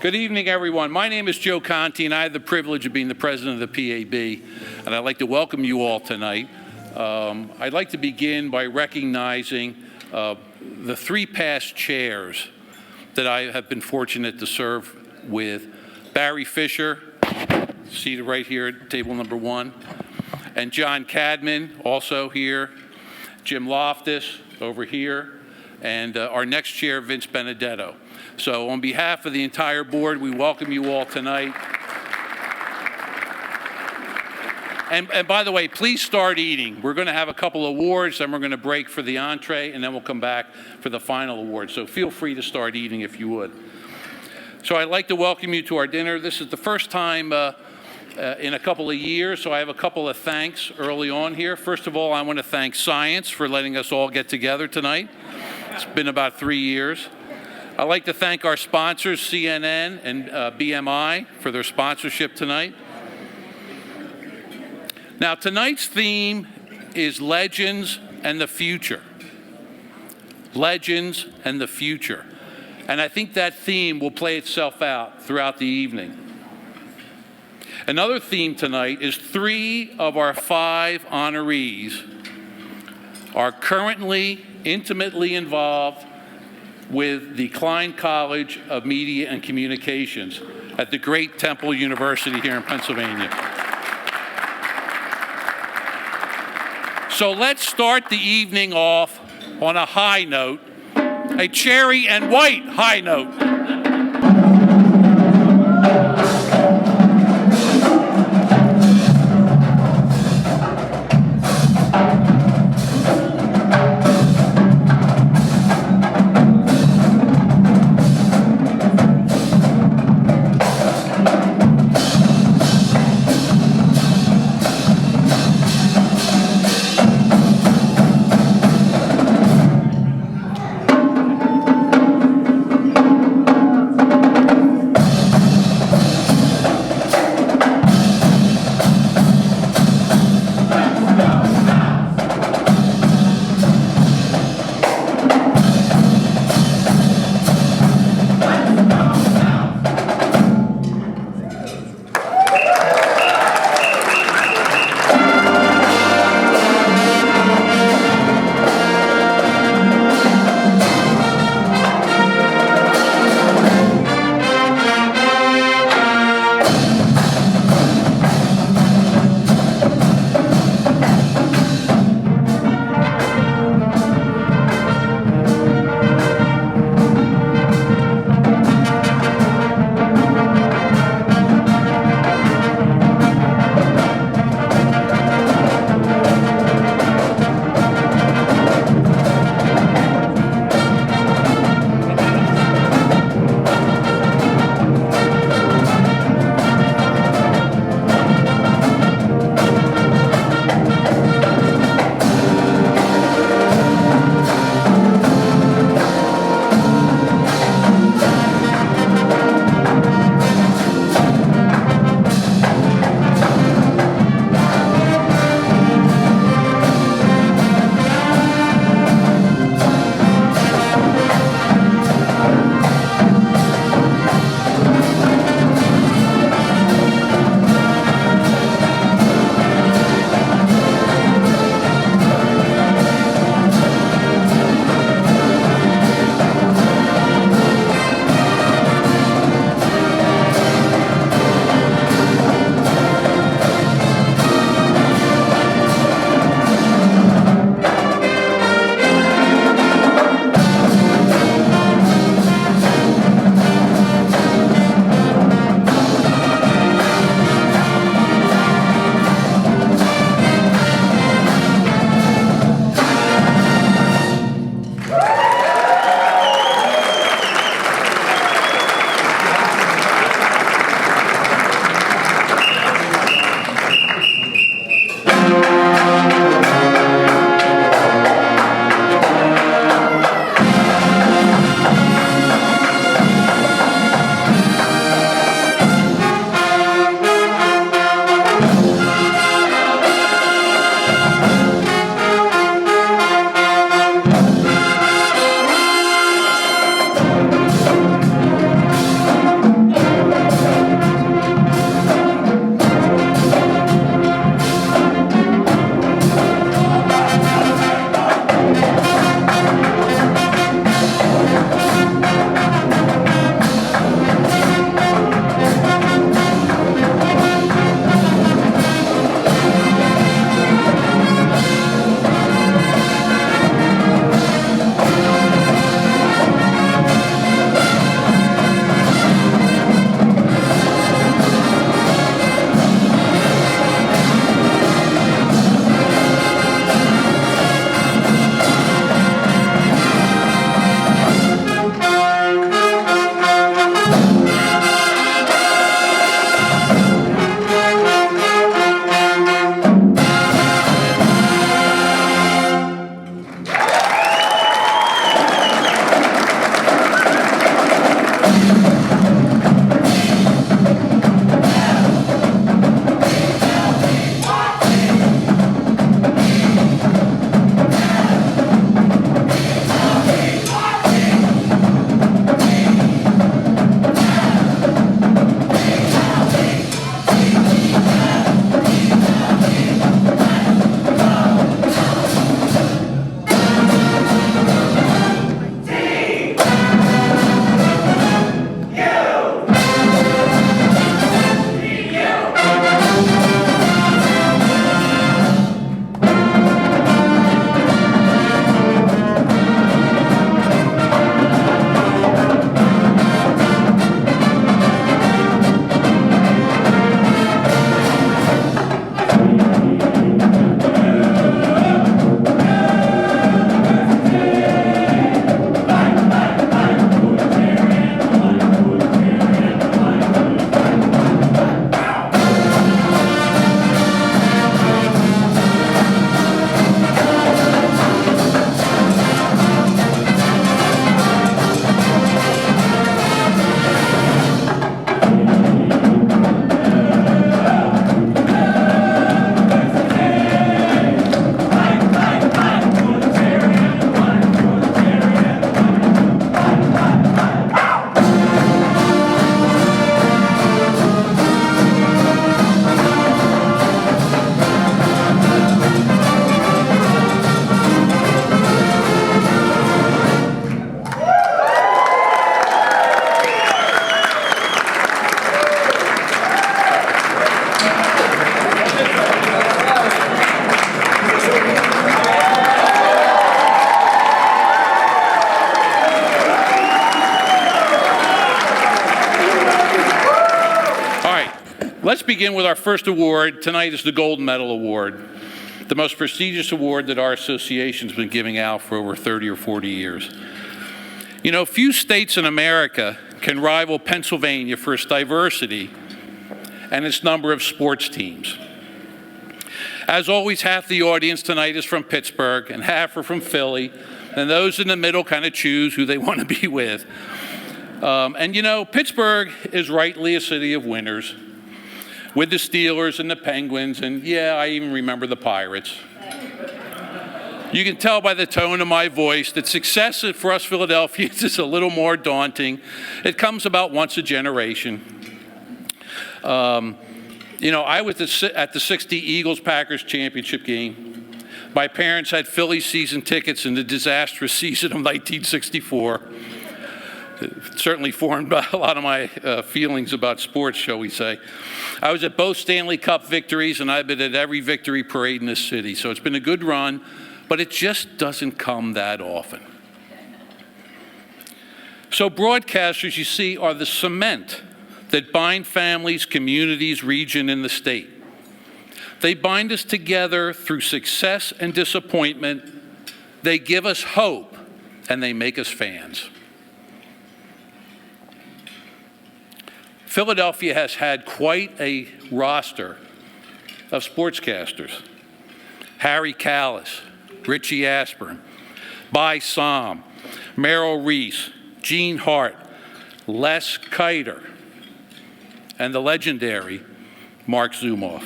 Good evening, everyone. My name is Joe Conti, and I have the privilege of being the president of the PAB, and I'd like to welcome you all tonight. I'd like to begin by recognizing the three past chairs that I have been fortunate to serve with. Barry Fisher, seated right here at table number 1, and John Cadman, also here, Jim Loftus, over here, and our next chair, Vince Benedetto. So on behalf of the entire board, we welcome you all tonight. And by the way, please start eating. We're going to have a couple awards, then we're going to break for the entree, and then we'll come back for the final award. So feel free to start eating if you would. So I'd like to welcome you to our dinner. This is the first time in a couple of years, so I have a couple of thanks early on here. First of all, I want to thank Science for letting us all get together tonight. It's been about 3 years. I'd like to thank our sponsors, CNN and BMI, for their sponsorship tonight. Now, tonight's theme is Legends and the Future. Legends and the Future. And I think that theme will play itself out throughout the evening. Another theme tonight is 3 of our 5 honorees are currently intimately involved with the Klein College of Media and Communications at the great Temple University here in Pennsylvania. So let's start the evening off on a high note, a cherry and white high note. Let's begin with our first award. Tonight is the Gold Medal Award, the most prestigious award that our association's been giving out for over 30 or 40 years. You know, few states in America can rival Pennsylvania for its diversity and its number of sports teams. As always, half the audience tonight is from Pittsburgh and half are from Philly, and those in the middle kind of choose who they want to be with. And you know, Pittsburgh is rightly a city of winners, with the Steelers and the Penguins, and yeah, I even remember the Pirates. You can tell by the tone of my voice that success for us Philadelphians is a little more daunting. It comes about once a generation. You know, I was at the '60 Eagles-Packers championship game. My parents had Philly season tickets in the disastrous season of 1964. It certainly formed a lot of my feelings about sports, shall we say. I was at both Stanley Cup victories, and I've been at every victory parade in this city. So it's been a good run, but it just doesn't come that often. So broadcasters, you see, are the cement that bind families, communities, region, and the state. They bind us together through success and disappointment. They give us hope, and they make us fans. Philadelphia has had quite a roster of sportscasters. Harry Callis, Richie Aspern, By Som, Merrill Reese, Gene Hart, Les Kiter, and the legendary Marc Zumoff.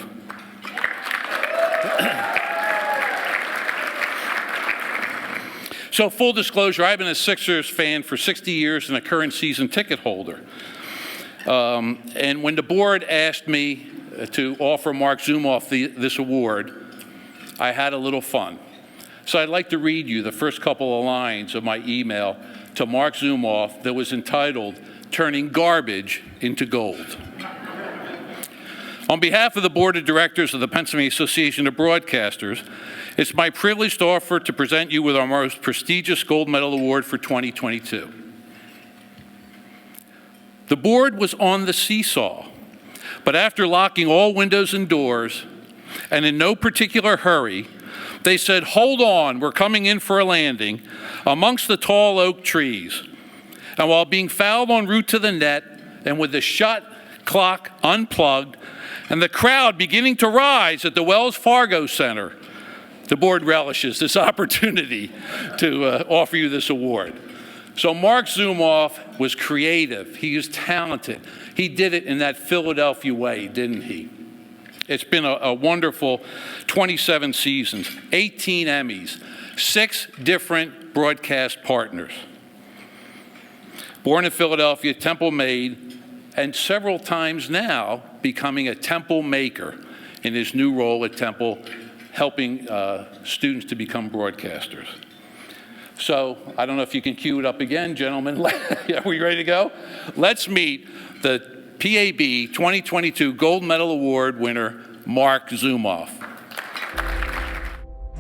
So full disclosure, I've been a Sixers fan for 60 years and a current season ticket holder. And when the board asked me to offer Marc Zumoff this award, I had a little fun. So I'd like to read you the first couple of lines of my email to Marc Zumoff that was entitled, "Turning Garbage into Gold." On behalf of the Board of Directors of the Pennsylvania Association of Broadcasters, it's my privilege to offer to present you with our most prestigious Gold Medal Award for 2022. The board was on the seesaw, but after locking all windows and doors, and in no particular hurry, they said, "Hold on, we're coming in for a landing," amongst the tall oak trees. And while being fouled en route to the net, and with the shot clock unplugged, and the crowd beginning to rise at the Wells Fargo Center, the board relishes this opportunity to offer you this award. So Marc Zumoff was creative. He was talented. He did it in that Philadelphia way, didn't he? It's been a wonderful 27 seasons, 18 Emmys, 6 different broadcast partners. Born in Philadelphia, Temple made, and several times now becoming a Temple maker in his new role at Temple, helping students to become broadcasters. So I don't know if you can cue it up again, gentlemen. Are we ready to go? Let's meet the PAB 2022 Gold Medal Award winner, Marc Zumoff.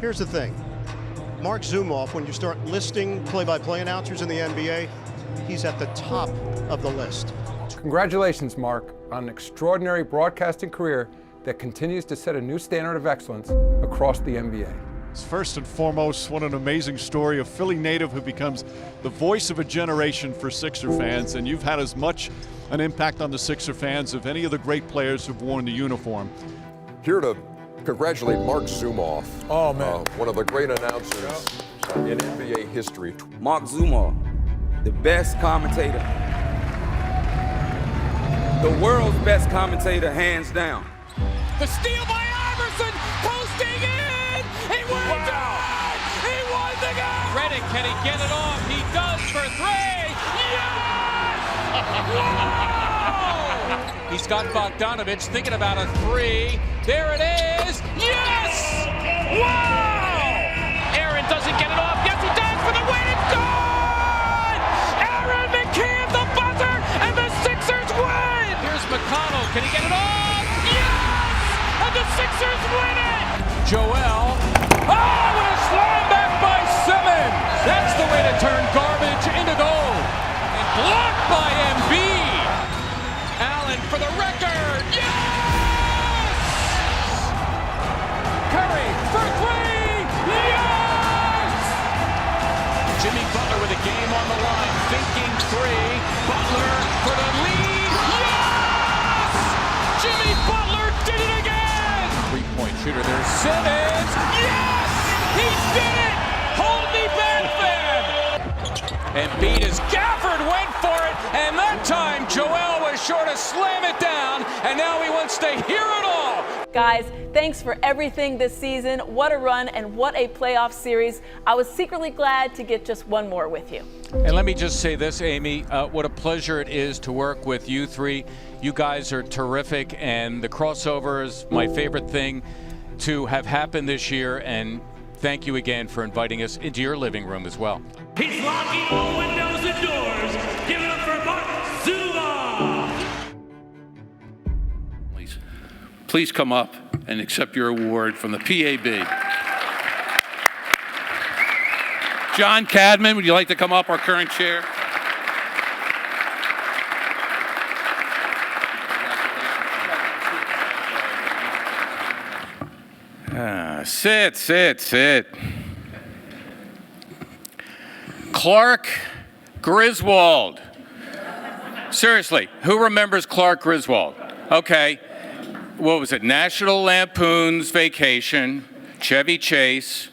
Here's the thing. Marc Zumoff, when you start listing play-by-play announcers in the NBA, he's at the top of the list. Congratulations, Marc, on an extraordinary broadcasting career that continues to set a new standard of excellence across the NBA. First and foremost, what an amazing story. A Philly native who becomes the voice of a generation for Sixer fans, and you've had as much an impact on the Sixer fans of any of the great players who've worn the uniform. Here to congratulate Marc Zumoff, one of the great announcers in NBA history. Marc Zumoff, the best commentator, the world's best commentator, hands down. The steal by Iverson, posting in! He wins it! He won the game! Redick, can he get it off? He does for 3! Yes! Whoa! He's got Bogdanovich thinking about a 3. There it is! Yes! Wow! Aaron doesn't get it off. Yes, he does for the win! Good! Aaron McKee at the buzzer, and the Sixers win! Here's McConnell. Can he get it off? Yes! And the Sixers win it! Joel. Oh, and a slam back by Simmons! That's the way to turn garbage into gold. And blocked by Embiid. Allen for the record. Yes! Curry for 3. Yes! Jimmy Butler with a game on the line. Thinking 3. Butler for the lead. Yes! Jimmy Butler did it again! Three-point shooter. There's Simmons. Yes! He did it! Hold me back, fam! Embiid as Gafford went for it, and that time Joel was sure to slam it down, and now he wants to hear it all. Guys, thanks for everything this season. What a run and what a playoff series. I was secretly glad to get just one more with you. And let me just say this, Amy, what a pleasure it is to work with you three. You guys are terrific, and the crossover is my favorite thing to have happened this year, and thank you again for inviting us into your living room as well. He's locking all windows and doors. Give it up for Marc Zumoff. Please come up and accept your award from the PAB. John Cadman, would you like to come up, our current chair? Sit. Clark Griswold. Seriously, who remembers Clark Griswold? Okay, what was it? National Lampoon's Vacation, Chevy Chase.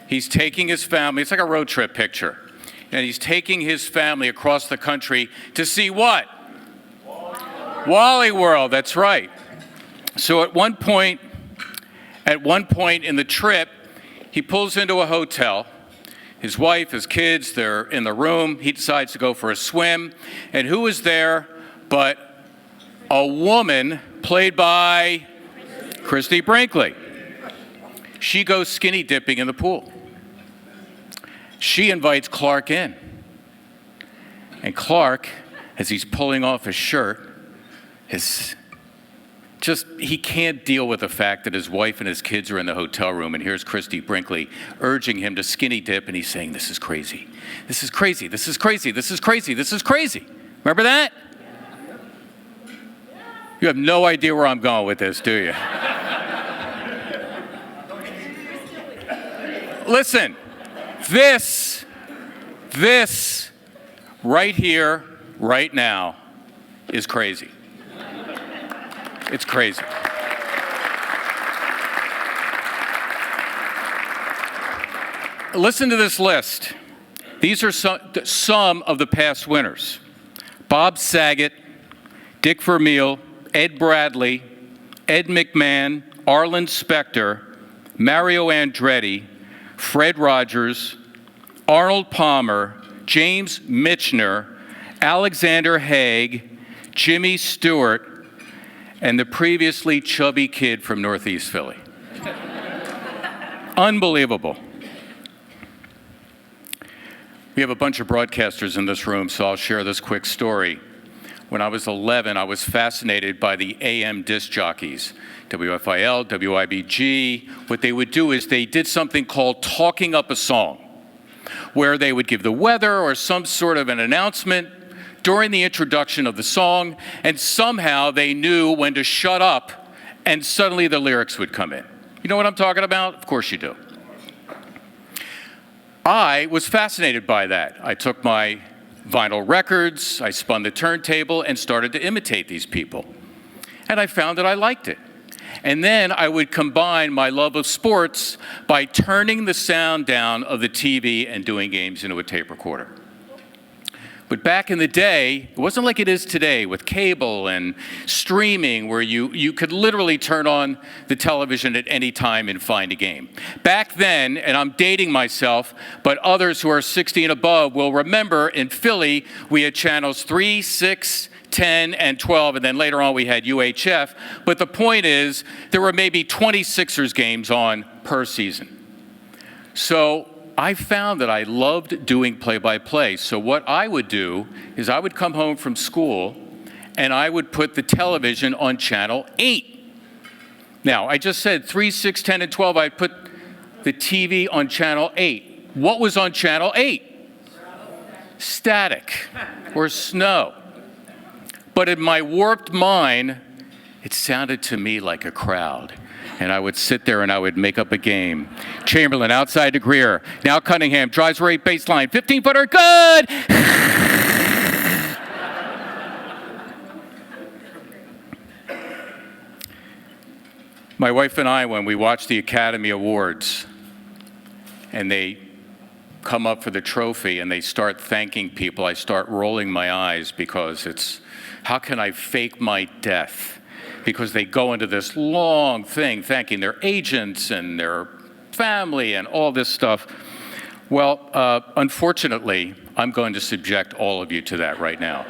He's taking his family, it's like a road trip picture. And he's taking his family across the country to see what? Wally World, that's right. So at one point in the trip, he pulls into a hotel. His wife, his kids, they're in the room. He decides to go for a swim. And who is there but a woman played by Christy Brinkley? She goes skinny dipping in the pool. She invites Clark in. And Clark, as he's pulling off his shirt, he can't deal with the fact that his wife and his kids are in the hotel room, and here's Christy Brinkley urging him to skinny dip, and he's saying, "This is crazy. This is crazy. This is crazy. This is crazy. This is crazy." Remember that? You have no idea where I'm going with this, do you? Listen, this right here, right now, is crazy. It's crazy. Listen to this list. These are some of the past winners: Bob Saget, Dick Vermeil, Ed Bradley, Ed McMahon, Arlen Specter, Mario Andretti, Fred Rogers, Arnold Palmer, James Michener, Alexander Haig, Jimmy Stewart, and the previously chubby kid from Northeast Philly. Unbelievable. We have a bunch of broadcasters in this room, so I'll share this quick story. When I was 11, I was fascinated by the AM disc jockeys, WFIL, WIBG. What they would do is they did something called talking up a song, where they would give the weather or some sort of an announcement during the introduction of the song, and somehow they knew when to shut up, and suddenly the lyrics would come in. You know what I'm talking about? Of course you do. I was fascinated by that. I took my vinyl records, I spun the turntable, and started to imitate these people. And I found that I liked it. And then I would combine my love of sports by turning the sound down of the TV and doing games into a tape recorder. But back in the day, it wasn't like it is today with cable and streaming where you could literally turn on the television at any time and find a game. Back then, and I'm dating myself, but others who are 60 and above will remember in Philly, we had channels 3, 6, 10, and 12, and then later on we had UHF. But the point is, there were maybe 20 Sixers games on per season. So I found that I loved doing play-by-play. So what I would do is I would come home from school and I would put the television on channel 8. Now, I just said 3, 6, 10, and 12. I'd put the TV on channel 8. What was on channel 8? Static or snow. But in my warped mind, it sounded to me like a crowd. And I would sit there and I would make up a game. Chamberlain outside to Greer. Now Cunningham drives right baseline. 15-footer, good! My wife and I, when we watch the Academy Awards and they come up for the trophy and they start thanking people, I start rolling my eyes because it's, how can I fake my death? Because they go into this long thing thanking their agents and their family and all this stuff. Well, unfortunately, I'm going to subject all of you to that right now.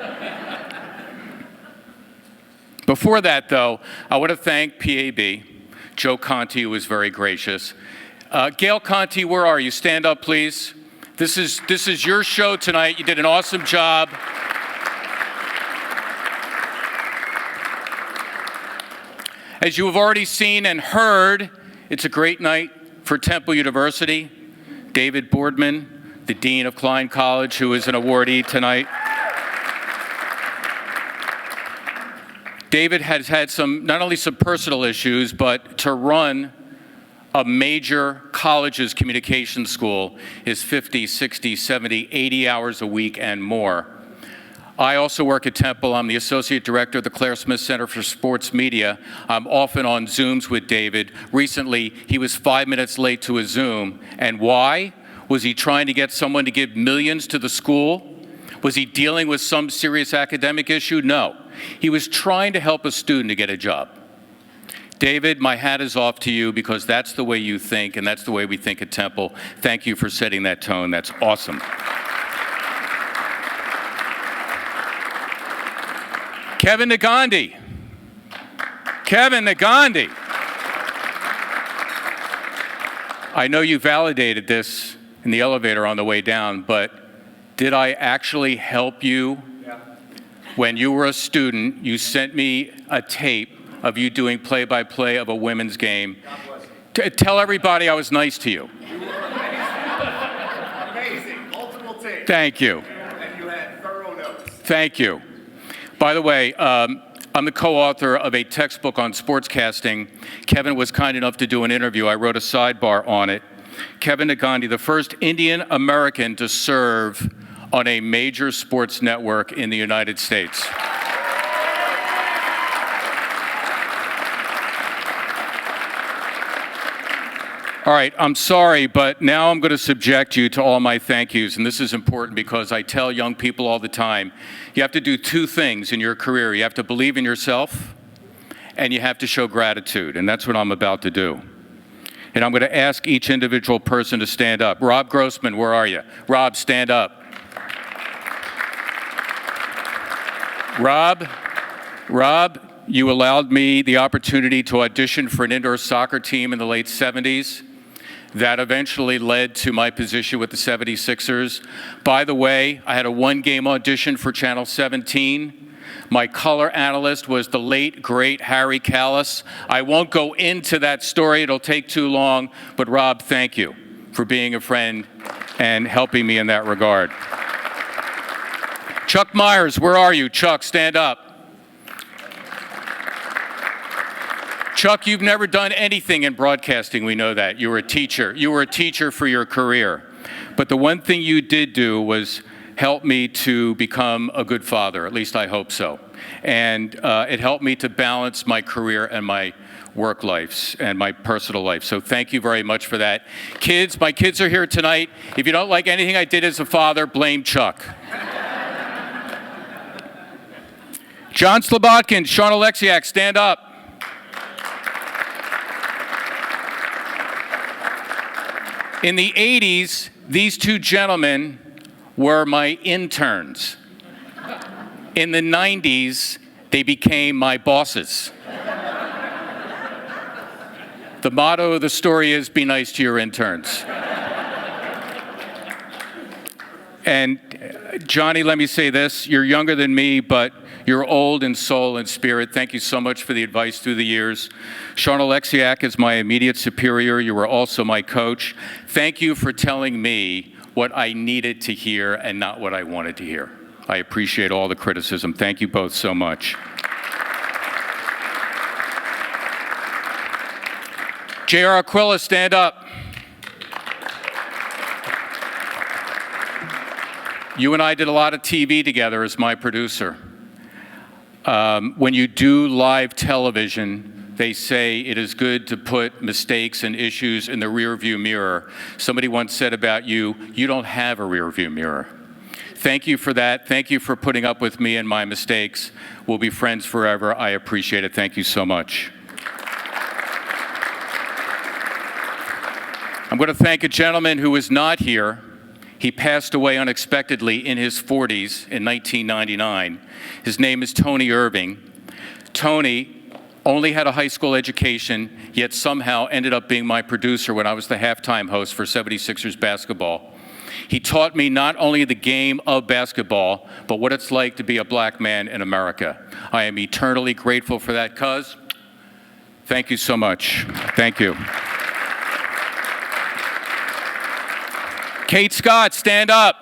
Before that, though, I want to thank PAB. Joe Conti, who was very gracious. Gail Conti, where are you? Stand up, please. This is your show tonight. You did an awesome job. As you have already seen and heard, it's a great night for Temple University. David Boardman, the Dean of Klein College, who is an awardee tonight. David has had not only some personal issues, but to run a major college's communication school is 50, 60, 70, 80 hours a week and more. I also work at Temple. I'm the Associate Director of the Claire Smith Center for Sports Media. I'm often on Zooms with David. Recently, he was 5 minutes late to a Zoom. And why? Was he trying to get someone to give millions to the school? Was he dealing with some serious academic issue? No. He was trying to help a student to get a job. David, my hat is off to you because that's the way you think, and that's the way we think at Temple. Thank you for setting that tone. That's awesome. Kevin Negandhi. Kevin Negandhi. I know you validated this in the elevator on the way down, but did I actually help you? Yeah. When you were a student, you sent me a tape of you doing play-by-play of a women's game. Tell everybody I was nice to you. You were amazing. Multiple tapes. Thank you. And you had thorough notes. Thank you. By the way, I'm the co-author of a textbook on sportscasting. Kevin was kind enough to do an interview. I wrote a sidebar on it. Kevin Negandhi, the first Indian American to serve on a major sports network in the United States. All right, I'm sorry, but now I'm going to subject you to all my thank yous, and this is important because I tell young people all the time, you have to do two things in your career. You have to believe in yourself, and you have to show gratitude, and that's what I'm about to do. And I'm going to ask each individual person to stand up. Rob Grossman, where are you? Rob, stand up. Rob, you allowed me the opportunity to audition for an indoor soccer team in the late 70s. That eventually led to my position with the 76ers. By the way, I had a one-game audition for Channel 17. My color analyst was the late, great Harry Callis. I won't go into that story, it'll take too long, but Rob, thank you for being a friend and helping me in that regard. Chuck Myers, where are you? Chuck, stand up. Chuck, you've never done anything in broadcasting, we know that. You were a teacher. You were a teacher for your career. But the one thing you did do was help me to become a good father, at least I hope so. And it helped me to balance my career and my work lives and my personal life. So thank you very much for that. Kids, my kids are here tonight. If you don't like anything I did as a father, blame Chuck. John Slobodkin, Sean Alexiak, stand up. In the 80s, these two gentlemen were my interns. In the 90s, they became my bosses. The motto of the story is, be nice to your interns. And Johnny, let me say this, you're younger than me, but you're old in soul and spirit. Thank you so much for the advice through the years. Sean Alexiak is my immediate superior. You were also my coach. Thank you for telling me what I needed to hear and not what I wanted to hear. I appreciate all the criticism. Thank you both so much. J.R. Aquila, stand up. You and I did a lot of TV together as my producer. When you do live television, they say it is good to put mistakes and issues in the rearview mirror. Somebody once said about you, you don't have a rearview mirror. Thank you for that. Thank you for putting up with me and my mistakes. We'll be friends forever. I appreciate it. Thank you so much. I'm going to thank a gentleman who is not here. He passed away unexpectedly in his 40s in 1999. His name is Tony Irving. Tony only had a high school education, yet somehow ended up being my producer when I was the halftime host for 76ers basketball. He taught me not only the game of basketball, but what it's like to be a black man in America. I am eternally grateful for that, cuz. Thank you so much. Thank you. Kate Scott, stand up.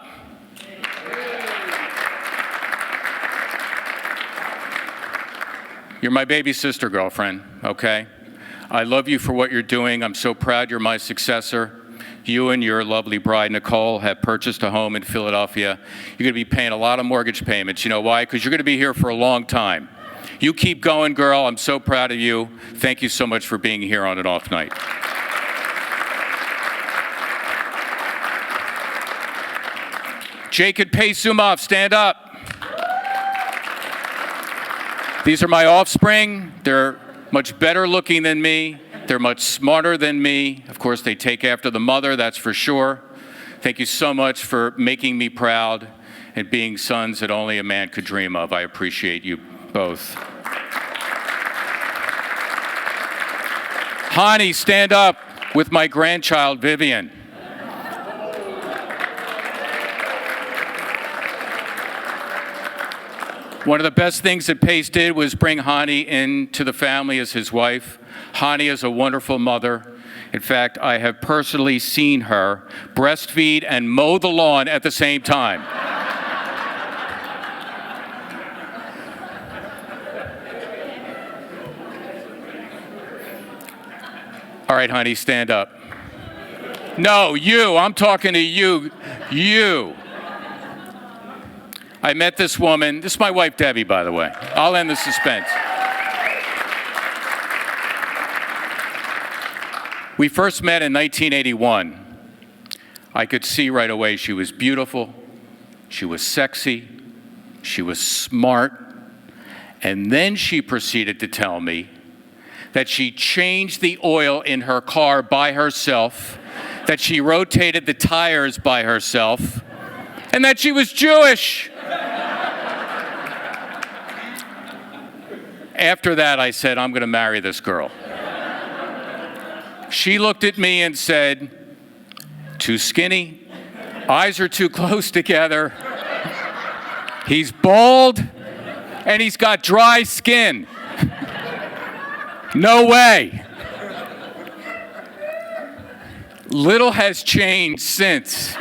You're my baby sister, girlfriend, okay? I love you for what you're doing. I'm so proud you're my successor. You and your lovely bride, Nicole, have purchased a home in Philadelphia. You're going to be paying a lot of mortgage payments. You know why? Because you're going to be here for a long time. You keep going, girl. I'm so proud of you. Thank you so much for being here on an off night. Jacob Zumoff, stand up. These are my offspring. They're much better looking than me. They're much smarter than me. Of course, they take after the mother, that's for sure. Thank you so much for making me proud and being sons that only a man could dream of. I appreciate you both. Hani, stand up with my grandchild, Vivian. One of the best things that Pace did was bring Hani into the family as his wife. Hani is a wonderful mother. In fact, I have personally seen her breastfeed and mow the lawn at the same time. All right, honey, stand up. No, you. I'm talking to you. You. I met this woman. This is my wife, Debbie, by the way. I'll end the suspense. We first met in 1981. I could see right away she was beautiful, she was sexy, she was smart, and then she proceeded to tell me that she changed the oil in her car by herself, that she rotated the tires by herself, and that she was Jewish. After that, I said, I'm going to marry this girl. She looked at me and said, too skinny, eyes are too close together, he's bald, and he's got dry skin. No way. Little has changed since.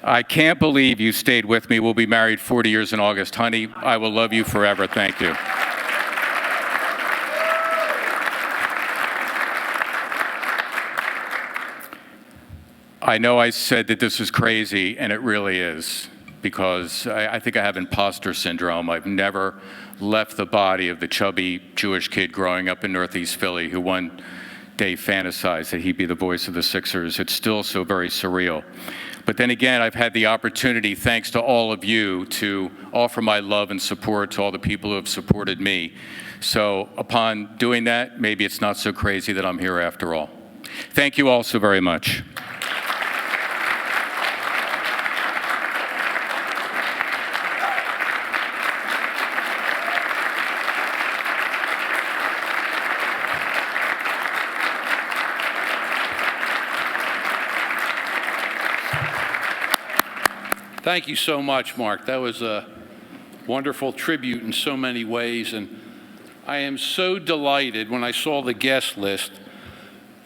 I can't believe you stayed with me. We'll be married 40 years in August. Honey, I will love you forever. Thank you. I know I said that this was crazy, and it really is, because I think I have imposter syndrome. I've never left the body of the chubby Jewish kid growing up in Northeast Philly who one day fantasized that he'd be the voice of the Sixers. It's still so very surreal. But then again, I've had the opportunity, thanks to all of you, to offer my love and support to all the people who have supported me. So upon doing that, maybe it's not so crazy that I'm here after all. Thank you all so very much. Thank you so much, Mark. That was a wonderful tribute in so many ways, and I am so delighted when I saw the guest list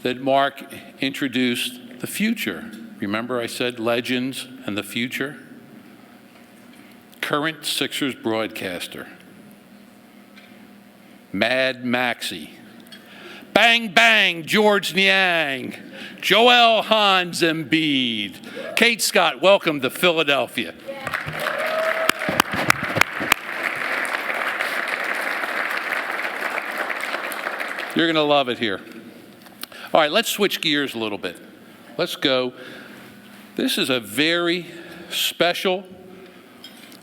that Mark introduced the future. Remember I said legends and the future? Current Sixers broadcaster, Mad Maxey, Bang Bang George Niang, Joel Hans Embiid, Kate Scott, welcome to Philadelphia. You're going to love it here. All right, let's switch gears a little bit. Let's go. This is a very special,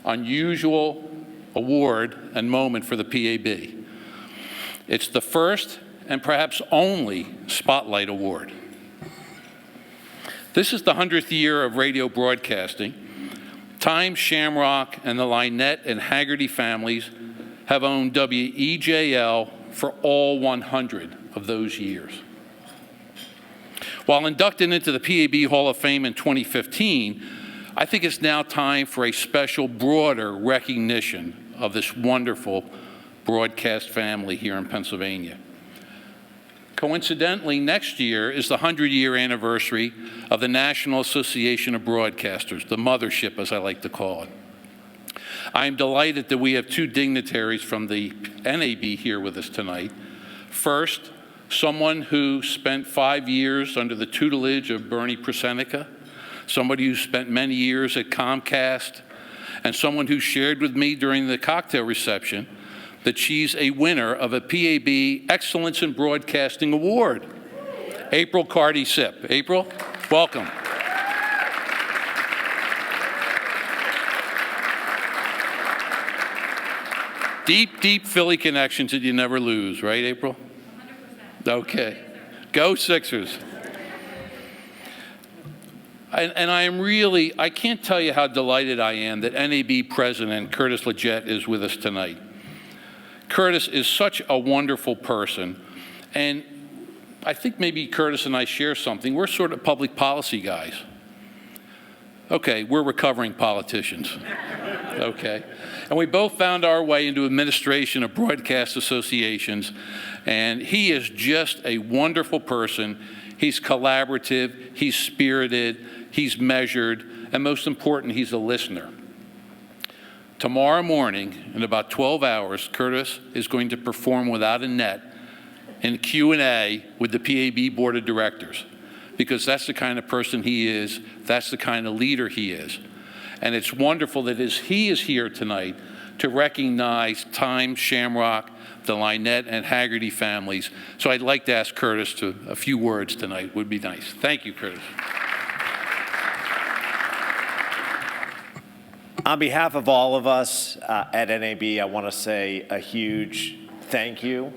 unusual award and moment for the PAB. It's the first and perhaps only Spotlight Award. This is the 100th year of radio broadcasting. Times-Shamrock and the Lynett and Haggerty families have owned WEJL for all 100 of those years. While inducted into the PAB Hall of Fame in 2015, I think it's now time for a special, broader recognition of this wonderful broadcast family here in Pennsylvania. Coincidentally, next year is the 100-year anniversary of the National Association of Broadcasters, the mothership, as I like to call it. I am delighted that we have two dignitaries from the NAB here with us tonight. First, someone who spent 5 years under the tutelage of Bernie Presenica, somebody who spent many years at Comcast, and someone who shared with me during the cocktail reception that she's a winner of a PAB Excellence in Broadcasting Award. April Carty-Sip. April, welcome. Deep, deep Philly connections that you never lose, right, April? 100%. Okay. Go Sixers. And I am really, I can't tell you how delighted I am that NAB President Curtis Lynett is with us tonight. Curtis is such a wonderful person, and I think maybe Curtis and I share something. We're sort of public policy guys. Okay, we're recovering politicians. Okay. And we both found our way into administration of broadcast associations, and he is just a wonderful person. He's collaborative, he's spirited, he's measured, and most important, he's a listener. Tomorrow morning, in about 12 hours, Curtis is going to perform without a net in Q&A with the PAB Board of Directors, because that's the kind of person he is, that's the kind of leader he is. And it's wonderful that he is here tonight to recognize Times-Shamrock, the Lynett and Haggerty families. So I'd like to ask Curtis to a few words tonight. Would be nice. Thank you, Curtis. On behalf of all of us at NAB, I want to say a huge thank you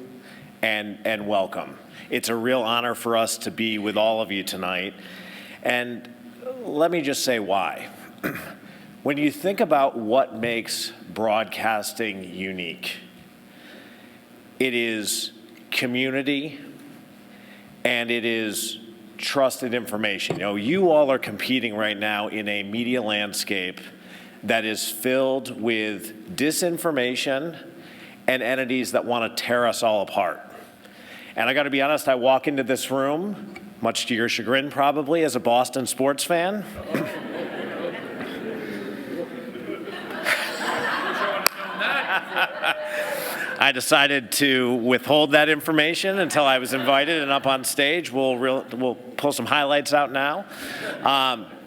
and welcome. It's a real honor for us to be with all of you tonight. And let me just say why. When you think about what makes broadcasting unique, it is community and it is trusted information. You know, you all are competing right now in a media landscape that is filled with disinformation and entities that want to tear us all apart. And I got to be honest, I walk into this room, much to your chagrin probably, as a Boston sports fan. I decided to withhold that information until I was invited and up on stage. We'll pull some highlights out now.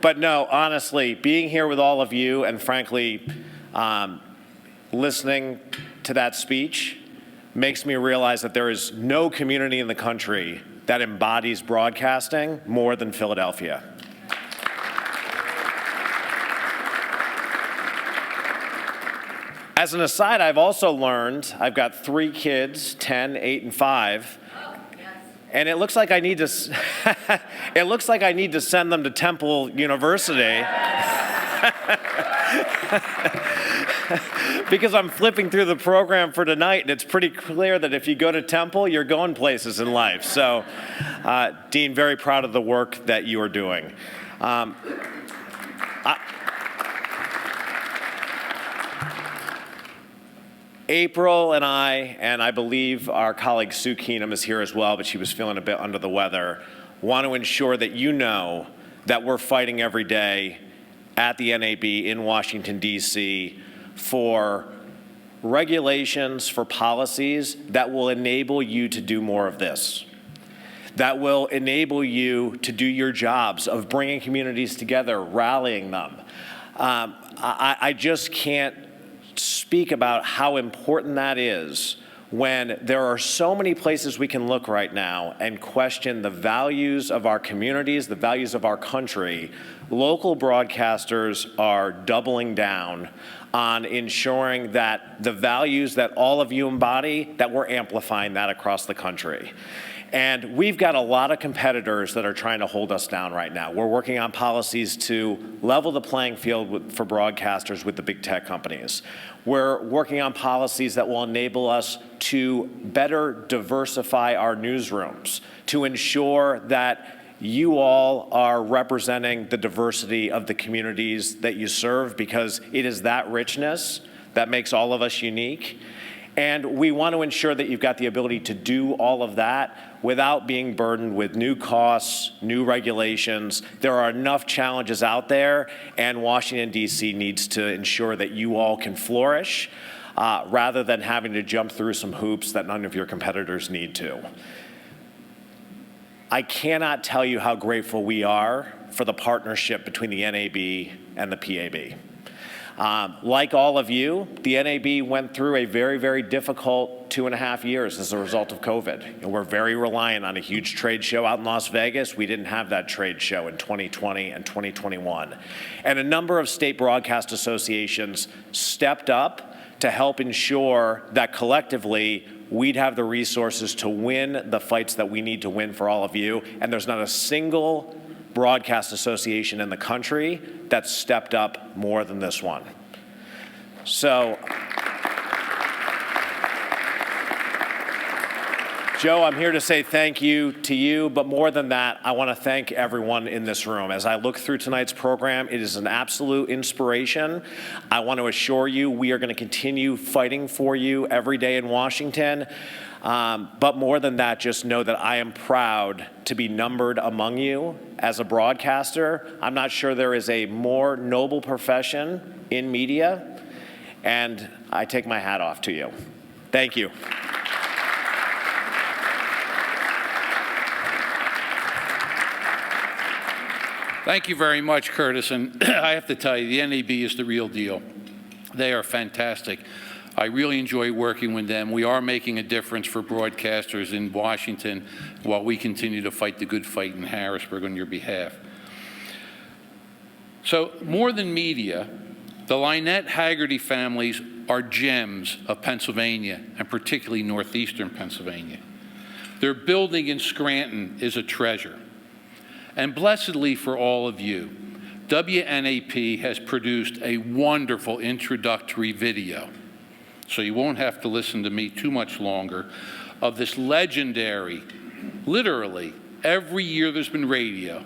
But no, honestly, being here with all of you and frankly, listening to that speech makes me realize that there is no community in the country that embodies broadcasting more than Philadelphia. As an aside, I've also learned, I've got 3 kids, 10, 8, and 5. And it looks like I need to send them to Temple University because I'm flipping through the program for tonight, and it's pretty clear that if you go to Temple, you're going places in life. So, Dean, very proud of the work that you are doing. April and I believe our colleague Sue Keenum is here as well, but she was feeling a bit under the weather, want to ensure that you know that we're fighting every day at the NAB in Washington, D.C. for regulations, for policies that will enable you to do more of this, that will enable you to do your jobs of bringing communities together, rallying them. I just can't speak about how important that is when there are so many places we can look right now and question the values of our communities, the values of our country. Local broadcasters are doubling down on ensuring that the values that all of you embody, that we're amplifying that across the country. And we've got a lot of competitors that are trying to hold us down right now. We're working on policies to level the playing field for broadcasters with the big tech companies. We're working on policies that will enable us to better diversify our newsrooms, to ensure that you all are representing the diversity of the communities that you serve, because it is that richness that makes all of us unique. And we want to ensure that you've got the ability to do all of that without being burdened with new costs, new regulations. There are enough challenges out there, and Washington, D.C. needs to ensure that you all can flourish rather than having to jump through some hoops that none of your competitors need to. I cannot tell you how grateful we are for the partnership between the NAB and the PAB. Like all of you, the NAB went through a very, very difficult 2.5 years as a result of COVID. And we're very reliant on a huge trade show out in Las Vegas. We didn't have that trade show in 2020 and 2021. And a number of state broadcast associations stepped up to help ensure that collectively we'd have the resources to win the fights that we need to win for all of you. And there's not a single broadcast association in the country that stepped up more than this one. So, Joe, I'm here to say thank you to you, but more than that, I want to thank everyone in this room. As I look through tonight's program, it is an absolute inspiration. I want to assure you we are going to continue fighting for you every day in Washington. But more than that, just know that I am proud to be numbered among you as a broadcaster. I'm not sure there is a more noble profession in media, and I take my hat off to you. Thank you. Thank you very much, Curtis. And I have to tell you, the NAB is the real deal. They are fantastic. I really enjoy working with them. We are making a difference for broadcasters in Washington while we continue to fight the good fight in Harrisburg on your behalf. So, more than media, the Lynett Haggerty families are gems of Pennsylvania, and particularly northeastern Pennsylvania. Their building in Scranton is a treasure. And blessedly for all of you, WNAP has produced a wonderful introductory video, so you won't have to listen to me too much longer, of this legendary, literally, every year there's been radio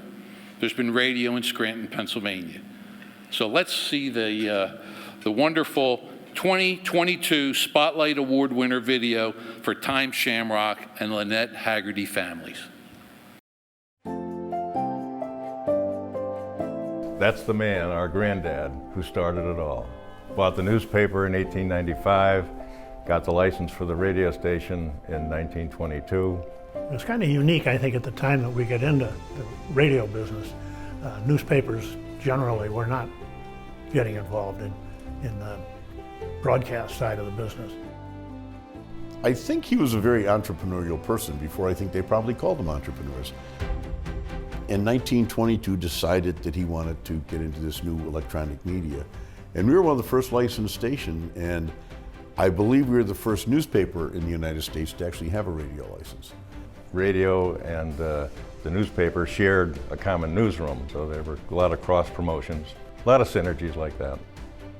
in Scranton, Pennsylvania. So let's see the wonderful 2022 Spotlight Award winner video for Times-Shamrock and Lynett Haggerty families. That's the man, our granddad, who started it all. Bought the newspaper in 1895, got the license for the radio station in 1922. It was kind of unique, I think, at the time that we got into the radio business. Newspapers generally were not getting involved in the broadcast side of the business. I think he was a very entrepreneurial person before I think they probably called them entrepreneurs. In 1922 decided that he wanted to get into this new electronic media. And we were one of the first licensed stations, and I believe we were the first newspaper in the United States to actually have a radio license. Radio and the newspaper shared a common newsroom, so there were a lot of cross promotions, a lot of synergies like that.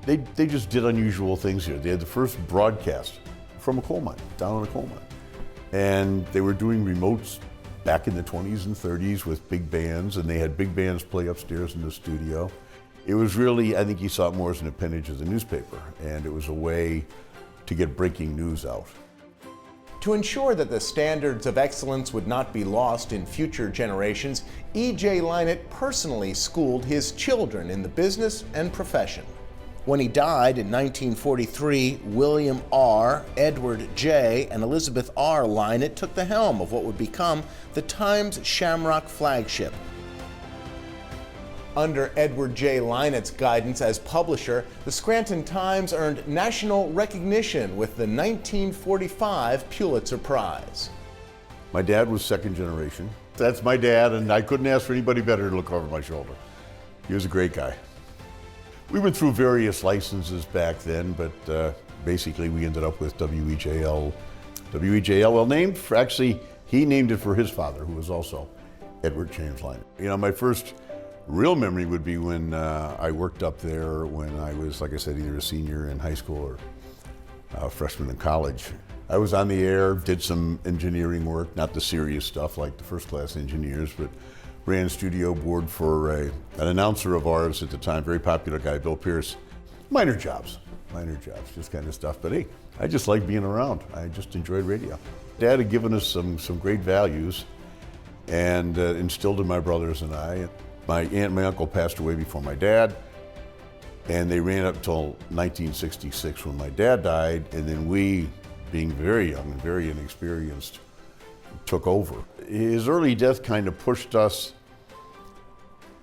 They just did unusual things here. They had the first broadcast from a coal mine, down on a coal mine. And they were doing remotes back in the 20s and 30s with big bands, and they had big bands play upstairs in the studio. It was really, I think you saw it more as an appendage of the newspaper, and it was a way to get breaking news out. To ensure that the standards of excellence would not be lost in future generations, E.J. Lynett personally schooled his children in the business and profession. When he died in 1943, William R., Edward J., and Elizabeth R. Lynett took the helm of what would become the Times-Shamrock flagship. Under Edward J. Lynett's guidance as publisher, the Scranton Times earned national recognition with the 1945 Pulitzer Prize. My dad was second generation. That's my dad, and I couldn't ask for anybody better to look over my shoulder. He was a great guy. We went through various licenses back then, but basically we ended up with WEJL. WEJL, well, named for, actually, he named it for his father, who was also Edward James Lynett. You know, my first real memory would be when I worked up there when I was, like I said, either a senior in high school or a freshman in college. I was on the air, did some engineering work, not the serious stuff like the first class engineers, but ran studio board for an announcer of ours at the time, very popular guy, Bill Pierce. Minor jobs, just kind of stuff. But hey, I just like being around. I just enjoyed radio. Dad had given us some great values and instilled in my brothers and I. My aunt and my uncle passed away before my dad, and they ran up until 1966 when my dad died, and then we, being very young and very inexperienced, took over. His early death kind of pushed us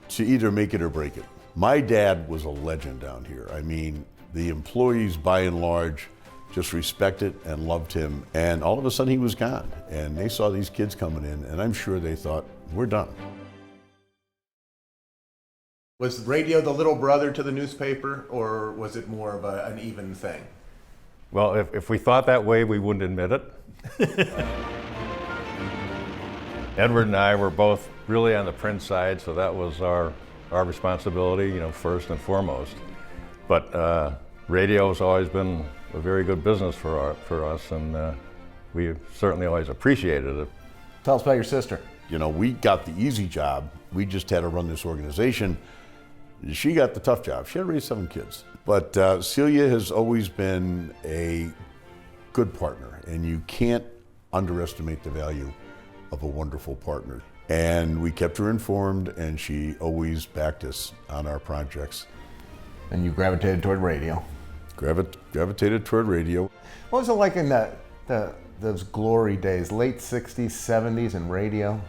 to either make it or break it. My dad was a legend down here. I mean, the employees by and large just respected and loved him, and all of a sudden he was gone, and they saw these kids coming in, and I'm sure they thought, we're done. Was radio the little brother to the newspaper, or was it more of an even thing? Well, if we thought that way, we wouldn't admit it. Edward and I were both really on the print side, so that was our responsibility, you know, first and foremost. But radio has always been a very good business for us, and we certainly always appreciated it. Tell us about your sister. You know, we got the easy job. We just had to run this organization. She got the tough job. She had to raise 7 kids. But Celia has always been a good partner, and you can't underestimate the value of a wonderful partner. And we kept her informed, and she always backed us on our projects. And you gravitated toward radio. Gravitated toward radio. What was it like in those glory days, late 60s, 70s in radio?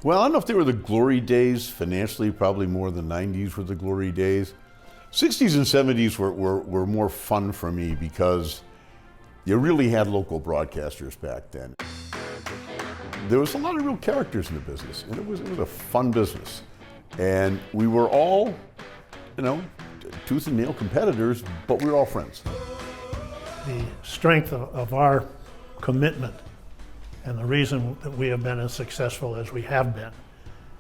Well, I don't know if they were the glory days. Financially, probably more the 90s were the glory days. 60s and 70s were more fun for me because you really had local broadcasters back then. There was a lot of real characters in the business, and it was a fun business. And we were all, tooth and nail competitors, but we were all friends. The strength of our commitment and the reason that we have been as successful as we have been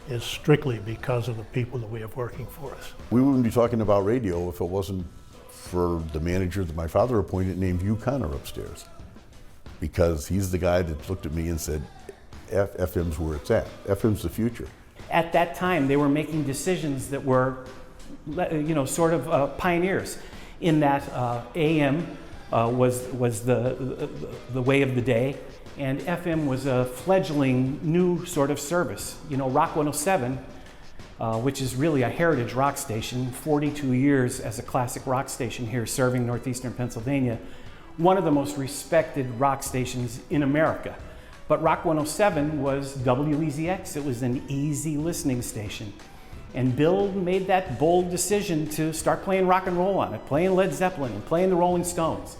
is strictly because of the people that we have working for us. We wouldn't be talking about radio if it wasn't for the manager that my father appointed named Hugh Connor upstairs. Because he's the guy that looked at me and said, FM's where it's at. FM's the future. At that time, they were making decisions that were, sort of pioneers in that AM was the way of the day, and FM was a fledgling new sort of service. Rock 107, which is really a heritage rock station, 42 years as a classic rock station here serving northeastern Pennsylvania, one of the most respected rock stations in America. But Rock 107 was WEZX. It was an easy listening station. And Bill made that bold decision to start playing rock and roll on it, playing Led Zeppelin and playing the Rolling Stones.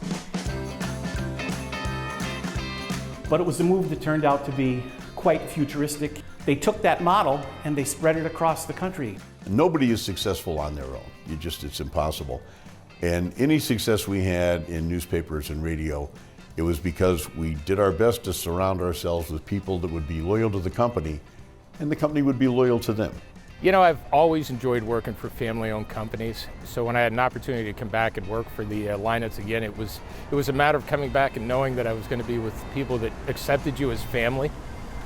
But it was a move that turned out to be quite futuristic. They took that model and they spread it across the country. Nobody is successful on their own. It's impossible. And any success we had in newspapers and radio, it was because we did our best to surround ourselves with people that would be loyal to the company, and the company would be loyal to them. I've always enjoyed working for family-owned companies. So when I had an opportunity to come back and work for the Lynetts again, it was a matter of coming back and knowing that I was going to be with people that accepted you as family.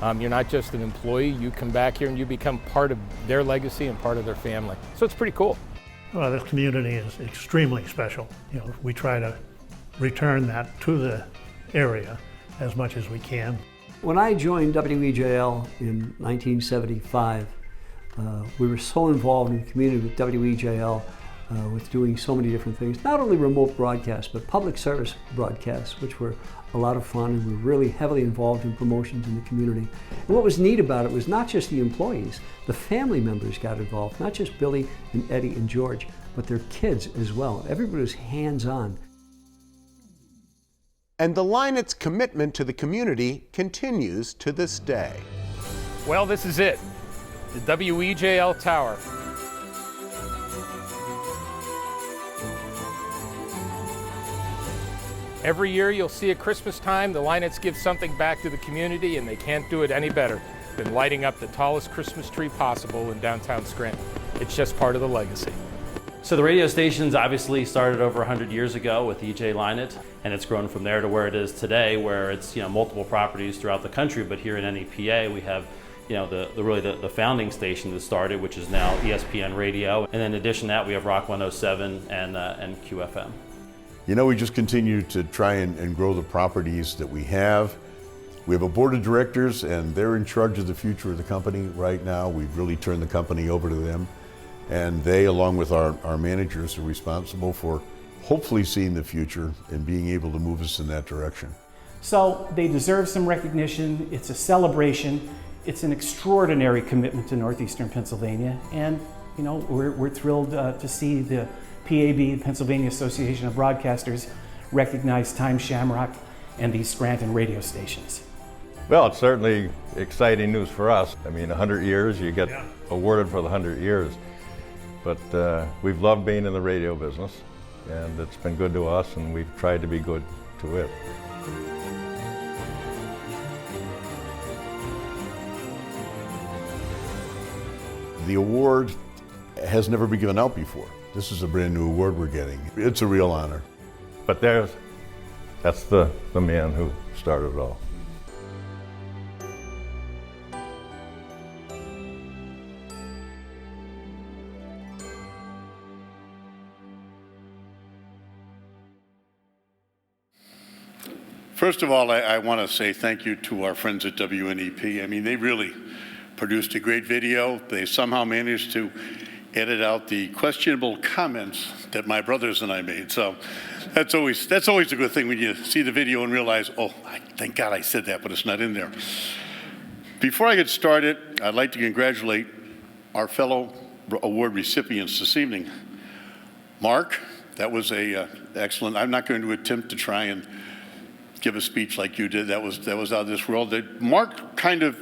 You're not just an employee. You come back here and you become part of their legacy and part of their family. So it's pretty cool. Well, this community is extremely special. We try to return that to the area as much as we can. When I joined WEJL in 1975, we were so involved in the community with WEJL, with doing so many different things, not only remote broadcasts, but public service broadcasts, which were a lot of fun, and we were really heavily involved in promotions in the community. And what was neat about it was not just the employees, the family members got involved, not just Billy and Eddie and George, but their kids as well. Everybody was hands-on. And the Lynetts' commitment to the community continues to this day. Well, this is it, the WEJL Tower. Every year you'll see at Christmas time, the Lynetts give something back to the community, and they can't do it any better than lighting up the tallest Christmas tree possible in downtown Scranton. It's just part of the legacy. So the radio stations obviously started over 100 years ago with E.J. Lynett, and it's grown from there to where it is today, where it's multiple properties throughout the country. But here in NEPA, we have the founding station that started, which is now ESPN Radio, and in addition to that, we have Rock 107 and QFM. We just continue to try and grow the properties that we have. We have a board of directors, and they're in charge of the future of the company right now. We've really turned the company over to them. And they, along with our managers, are responsible for hopefully seeing the future and being able to move us in that direction. So they deserve some recognition. It's a celebration. It's an extraordinary commitment to northeastern Pennsylvania. And, we're thrilled to see the PAB, Pennsylvania Association of Broadcasters, recognize Times-Shamrock and these Scranton radio stations. Well, it's certainly exciting news for us. 100 years, you get awarded for the 100 years. But we've loved being in the radio business, and it's been good to us, and we've tried to be good to it. The award has never been given out before. This is a brand new award we're getting. It's a real honor. But that's the man who started it all. First of all, I want to say thank you to our friends at WNEP. They really produced a great video. They somehow managed to edit out the questionable comments that my brothers and I made. So that's always a good thing when you see the video and realize, oh, thank God I said that, but it's not in there. Before I get started, I'd like to congratulate our fellow award recipients this evening. Mark, that was excellent. I'm not going to attempt to try and give a speech like you did. That was out of this world. Mark kind of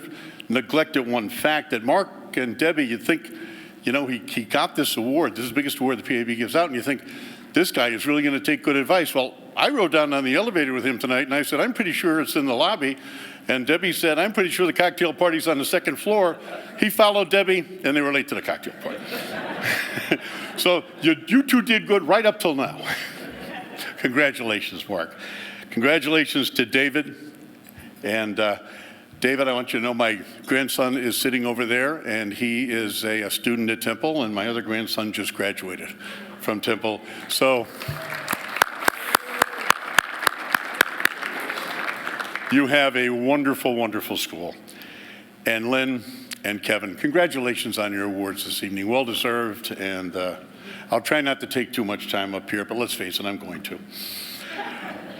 neglected one fact, that Mark and Debbie, you'd think, you know, he got this award. This is the biggest award the PAB gives out, and you think, this guy is really going to take good advice. Well, I rode down on the elevator with him tonight, and I said, I'm pretty sure it's in the lobby. And Debbie said, I'm pretty sure the cocktail party's on the second floor. He followed Debbie, and they were late to the cocktail party. So you two did good right up till now. Congratulations, Mark. Congratulations to David. And David, I want you to know my grandson is sitting over there, and he is a student at Temple, and my other grandson just graduated from Temple. So you have a wonderful, wonderful school. And Lynn and Kevin, congratulations on your awards this evening. Well deserved, and I'll try not to take too much time up here, but let's face it, I'm going to.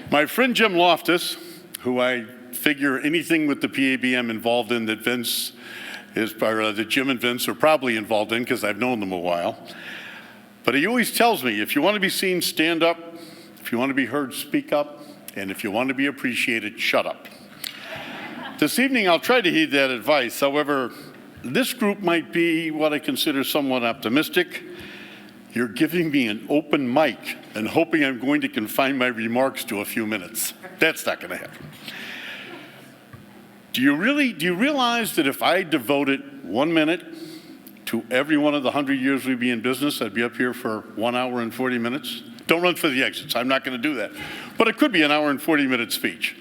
My friend Jim Loftus, who I figure anything with the PAB I'm involved in that Vince is, or that Jim and Vince are probably involved in, because I've known them a while. But he always tells me, if you want to be seen, stand up. If you want to be heard, speak up. And if you want to be appreciated, shut up. This evening, I'll try to heed that advice. However, this group might be what I consider somewhat optimistic. You're giving me an open mic and hoping I'm going to confine my remarks to a few minutes. That's not going to happen. Do you realize that if I devoted 1 minute to every one of the 100 years we'd be in business, I'd be up here for 1 hour and 40 minutes? Don't run for the exits. I'm not going to do that. But it could be an hour and 40-minute speech.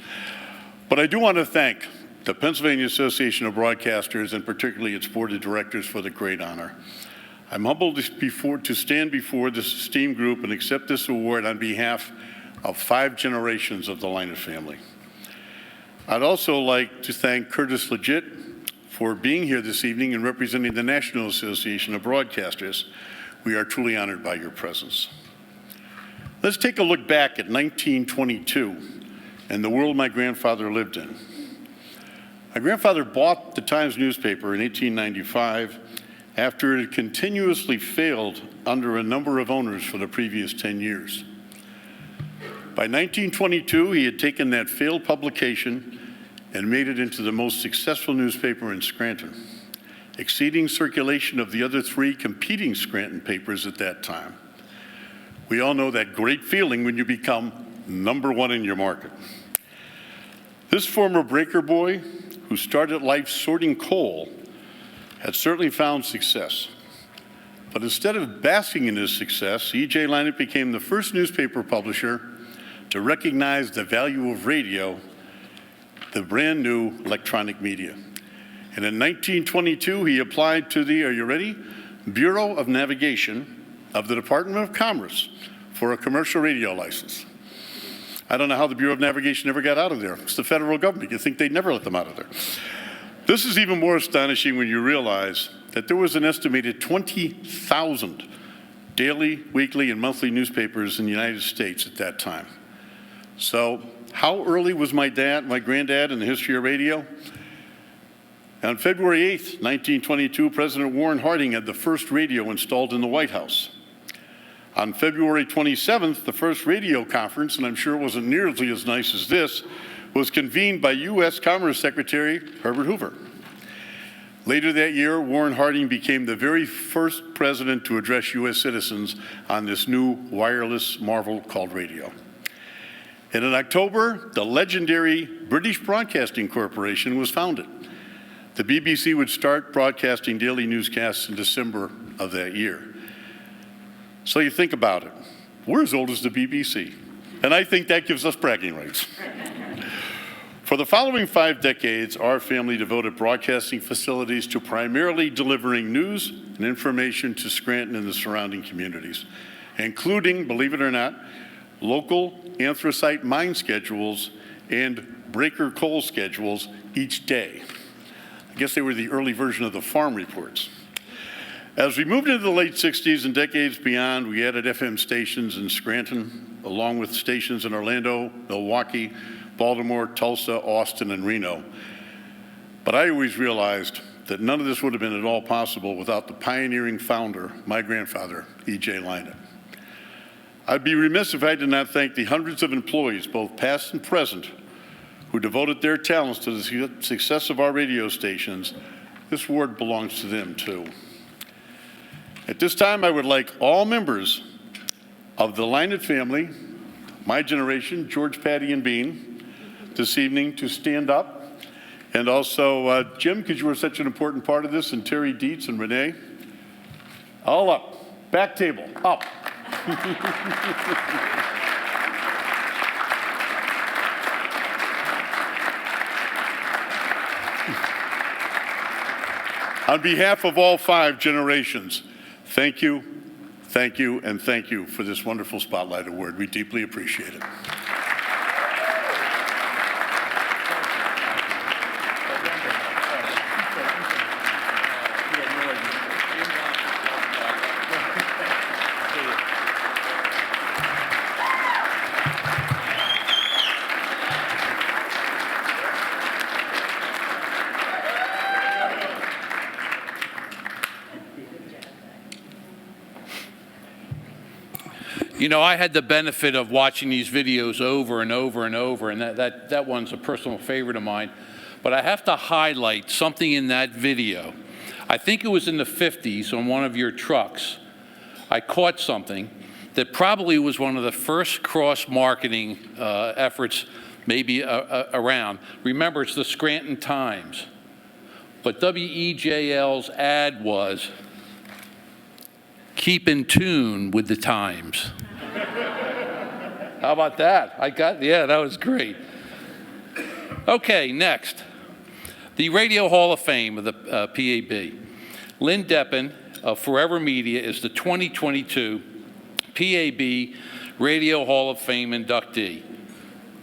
But I do want to thank the Pennsylvania Association of Broadcasters, and particularly its board of directors, for the great honor. I'm humbled to stand before this esteemed group and accept this award on behalf of 5 generations of the Lynett family. I'd also like to thank Curtis Legit for being here this evening and representing the National Association of Broadcasters. We are truly honored by your presence. Let's take a look back at 1922 and the world my grandfather lived in. My grandfather bought the Times newspaper in 1895 after it had continuously failed under a number of owners for the previous 10 years. By 1922, he had taken that failed publication and made it into the most successful newspaper in Scranton, exceeding circulation of the other 3 competing Scranton papers at that time. We all know that great feeling when you become #1 in your market. This former breaker boy, who started life sorting coal, had certainly found success. But instead of basking in his success, E.J. Lynett became the first newspaper publisher to recognize the value of radio, the brand new electronic media. And in 1922, he applied to the, are you ready? Bureau of Navigation of the Department of Commerce for a commercial radio license. I don't know how the Bureau of Navigation ever got out of there. It's the federal government. You'd think they'd never let them out of there. This is even more astonishing when you realize that there was an estimated 20,000 daily, weekly, and monthly newspapers in the United States at that time. So how early was my granddad in the history of radio? On February 8th, 1922, President Warren Harding had the first radio installed in the White House. On February 27th, the first radio conference, and I'm sure it wasn't nearly as nice as this, was convened by U.S. Commerce Secretary Herbert Hoover. Later that year, Warren Harding became the very first president to address U.S. citizens on this new wireless marvel called radio. And in October, the legendary British Broadcasting Corporation was founded. The BBC would start broadcasting daily newscasts in December of that year. So you think about it. We're as old as the BBC, and I think that gives us bragging rights. For the following 5 decades, our family devoted broadcasting facilities to primarily delivering news and information to Scranton and the surrounding communities, including, believe it or not, local anthracite mine schedules and breaker coal schedules each day. I guess they were the early version of the farm reports. As we moved into the late 60s and decades beyond, we added FM stations in Scranton, along with stations in Orlando, Milwaukee, Baltimore, Tulsa, Austin, and Reno. But I always realized that none of this would have been at all possible without the pioneering founder, my grandfather, E.J. Lynett. I'd be remiss if I did not thank the hundreds of employees, both past and present, who devoted their talents to the success of our radio stations. This award belongs to them, too. At this time, I would like all members of the Lynett family, my generation, George, Patty, and Bean, this evening to stand up. And also, Jim, because you were such an important part of this, and Terry Dietz and Renee. All up. Back table, up. On behalf of all 5 generations, thank you, and thank you for this wonderful Spotlight Award. We deeply appreciate it. You know, I had the benefit of watching these videos over and over and over, and that one's a personal favorite of mine. But I have to highlight something in that video. I think it was in the 50s on one of your trucks. I caught something that probably was one of the first cross-marketing efforts maybe around. Remember, it's the Scranton Times. But WEJL's ad was, "Keep in tune with the times." How about that? Yeah, that was great. Okay, next. The Radio Hall of Fame of the PAB. Lynn Deppen of Forever Media is the 2022 PAB Radio Hall of Fame inductee.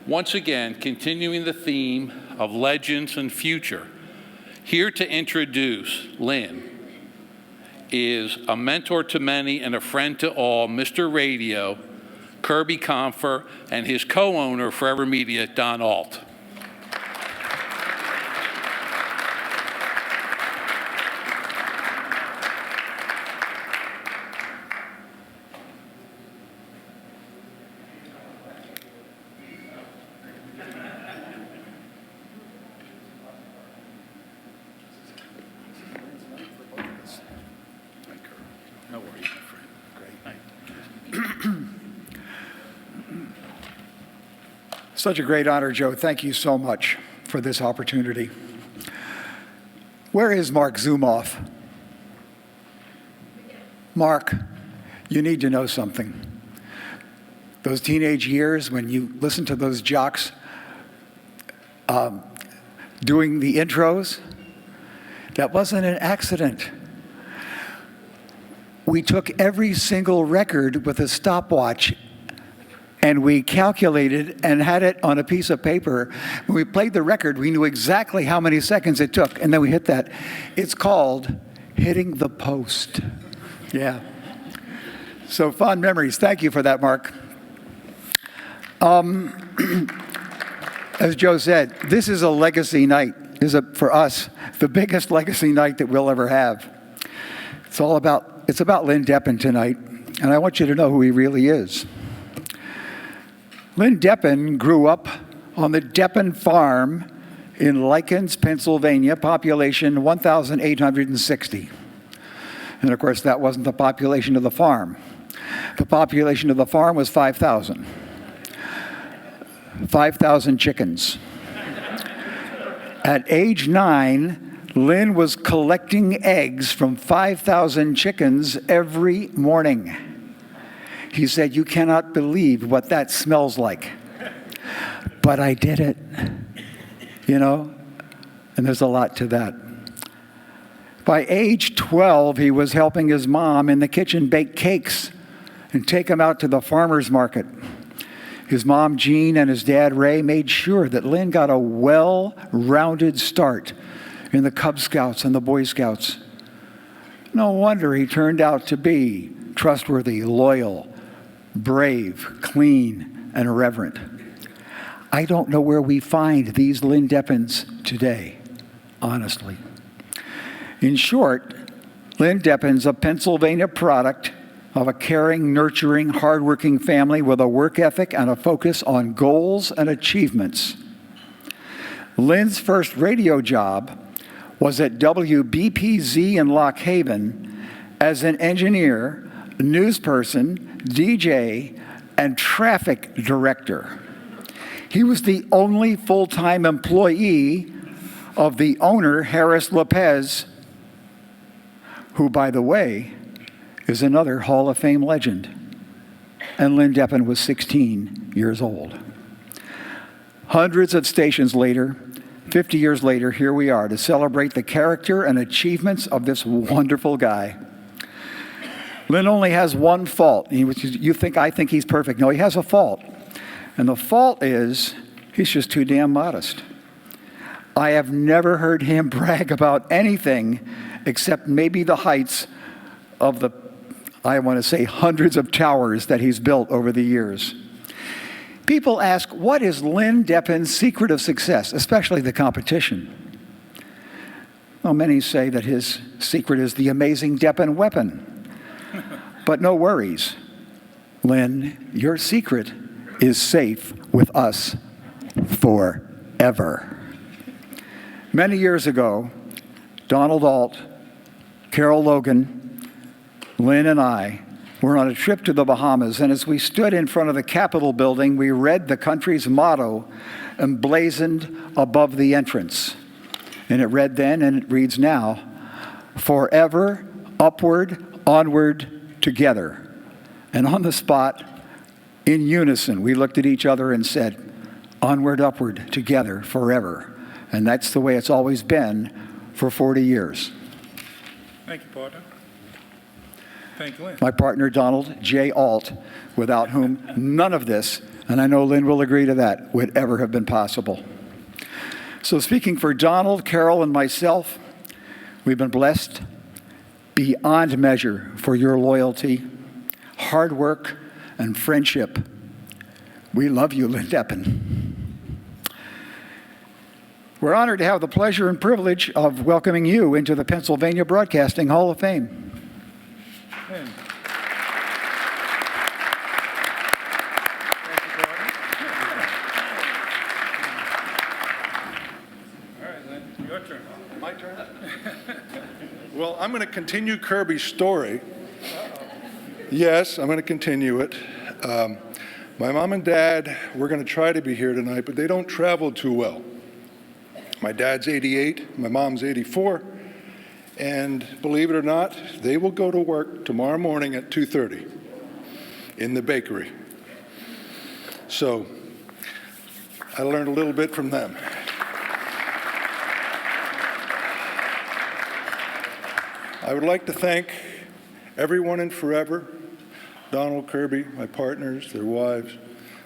Once again, continuing the theme of legends and future, here to introduce Lynn is a mentor to many and a friend to all, Mr. Radio, Kirby Confer, and his co-owner, Forever Media, Don Alt. Such a great honor, Joe. Thank you so much for this opportunity. Where is Marc Zumoff? Marc, you need to know something. Those teenage years when you listen to those jocks doing the intros, that wasn't an accident. We took every single record with a stopwatch and we calculated and had it on a piece of paper. When we played the record, we knew exactly how many seconds it took, and then we hit that. It's called hitting the post. Yeah. So fond memories. Thank you for that, Marc. As Joe said, this is a legacy night. This is, for us, the biggest legacy night that we'll ever have. It's about Lynn Deppen tonight, and I want you to know who he really is. Lynn Deppen grew up on the Deppen farm in Lykens, Pennsylvania, population 1,860. And of course, that wasn't the population of the farm. The population of the farm was 5,000. 5,000 chickens. At age 9, Lynn was collecting eggs from 5,000 chickens every morning. He said, "You cannot believe what that smells like." But I did it, you know, and there's a lot to that. By age 12, he was helping his mom in the kitchen bake cakes and take them out to the farmer's market. His mom, Jean, and his dad, Ray, made sure that Lynn got a well-rounded start in the Cub Scouts and the Boy Scouts. No wonder he turned out to be trustworthy, loyal, brave, clean, and reverent. I don't know where we find these Lynn Deppens today. honestly. In short, Lynn Deppen's a Pennsylvania product of a caring, nurturing, hardworking family with a work ethic and a focus on goals and achievements. Lynn's first radio job was at WBPZ in Lock Haven as an engineer, newsperson, DJ, and traffic director. He was the only full-time employee of the owner, Harris Lopez, who, by the way, is another Hall of Fame legend. And Lynn Deppen was 16 years old. Hundreds of stations later, 50 years later, here we are to celebrate the character and achievements of this wonderful guy. Lynn only has one fault. I think he's perfect. No, he has a fault. And the fault is he's just too damn modest. I have never heard him brag about anything except maybe the heights of the, I want to say, hundreds of towers that he's built over the years. People ask, what is Lynn Deppen's secret of success, especially the competition? Well, many say that his secret is the amazing Deppen weapon. But no worries, Lynn, your secret is safe with us forever. Many years ago, Donald Alt, Carol Logan, Lynn, and I were on a trip to the Bahamas, and as we stood in front of the Capitol building, we read the country's motto emblazoned above the entrance. And it read then, and it reads now, forever, upward, onward, together. And on the spot, in unison, we looked at each other and said, onward, upward, together, forever. And that's the way it's always been for 40 years. Thank you, partner. Thank you, Lynn. My partner, Donald J. Alt, without whom none of this, and I know Lynn will agree to that, would ever have been possible. So speaking for Donald, Carol, and myself, we've been blessed beyond measure for your loyalty, hard work, and friendship. We love you, Lynn Deppen. We're honored to have the pleasure and privilege of welcoming you into the Pennsylvania Broadcasting Hall of Fame. Lynn. All right, Lynn, your turn. My turn? Well, I'm going to continue Kirby's story. Yes, I'm going to continue it. My mom and dad were going to try to be here tonight, but they don't travel too well. My dad's 88, my mom's 84, and believe it or not, they will go to work tomorrow morning at 2:30 in the bakery. So I learned a little bit from them. I would like to thank everyone in Forever, Donald, Kirby, my partners, their wives,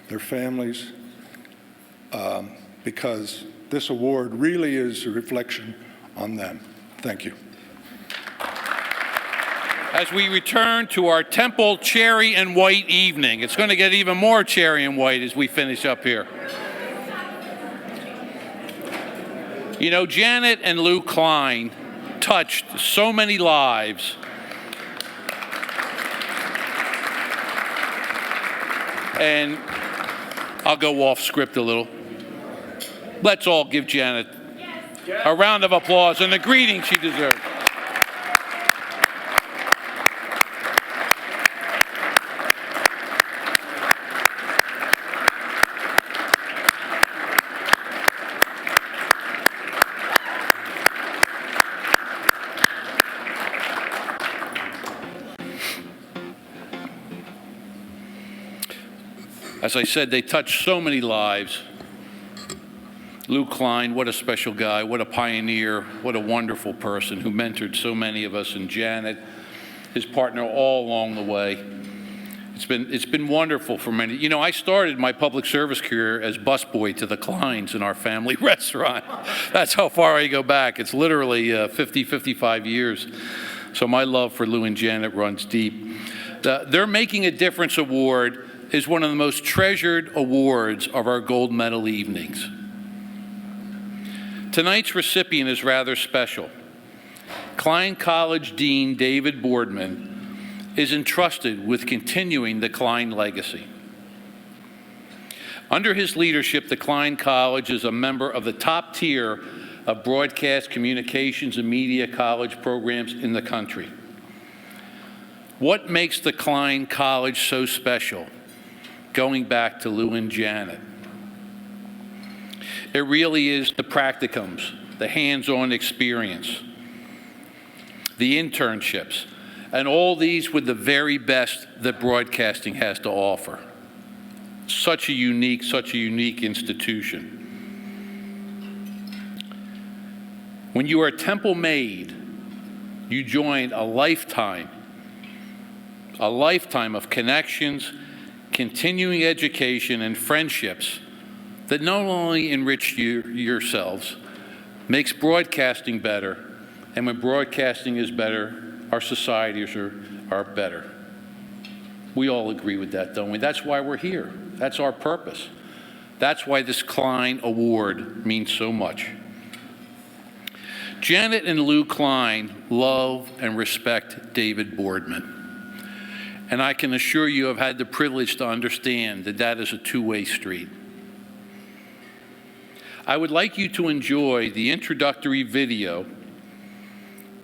their families, because this award really is a reflection on them. Thank you. As we return to our Temple Cherry and White evening, it's going to get even more cherry and white as we finish up here. You know, Janet and Lou Klein touched so many lives. And I'll go off script a little. Let's all give Janet a round of applause and the greeting she deserves. As I said, they touched so many lives. Lou Klein, what a special guy, what a pioneer, what a wonderful person who mentored so many of us, and Janet, his partner, all along the way. It's been wonderful for many. You know, I started my public service career as busboy to the Kleins in our family restaurant. That's how far I go back. It's literally 50, 55 years. So my love for Lou and Janet runs deep. Their Making a Difference Award is one of the most treasured awards of our Gold Medal evenings. Tonight's recipient is rather special. Klein College Dean David Boardman is entrusted with continuing the Klein legacy. Under his leadership, the Klein College is a member of the top tier of broadcast, communications, and media college programs in the country. What makes the Klein College so special, going back to Lou and Janet? It really is the practicums, the hands-on experience, the internships, and all these with the very best that broadcasting has to offer. Such a unique institution. When you are Temple made, you join a lifetime of connections, continuing education, and friendships that not only enrich yourselves, makes broadcasting better, and when broadcasting is better, our societies are better. We all agree with that, don't we? That's why we're here. That's our purpose. That's why this Klein Award means so much. Janet and Lou Klein love and respect David Boardman. And I can assure you I've had the privilege to understand that that is a two-way street. I would like you to enjoy the introductory video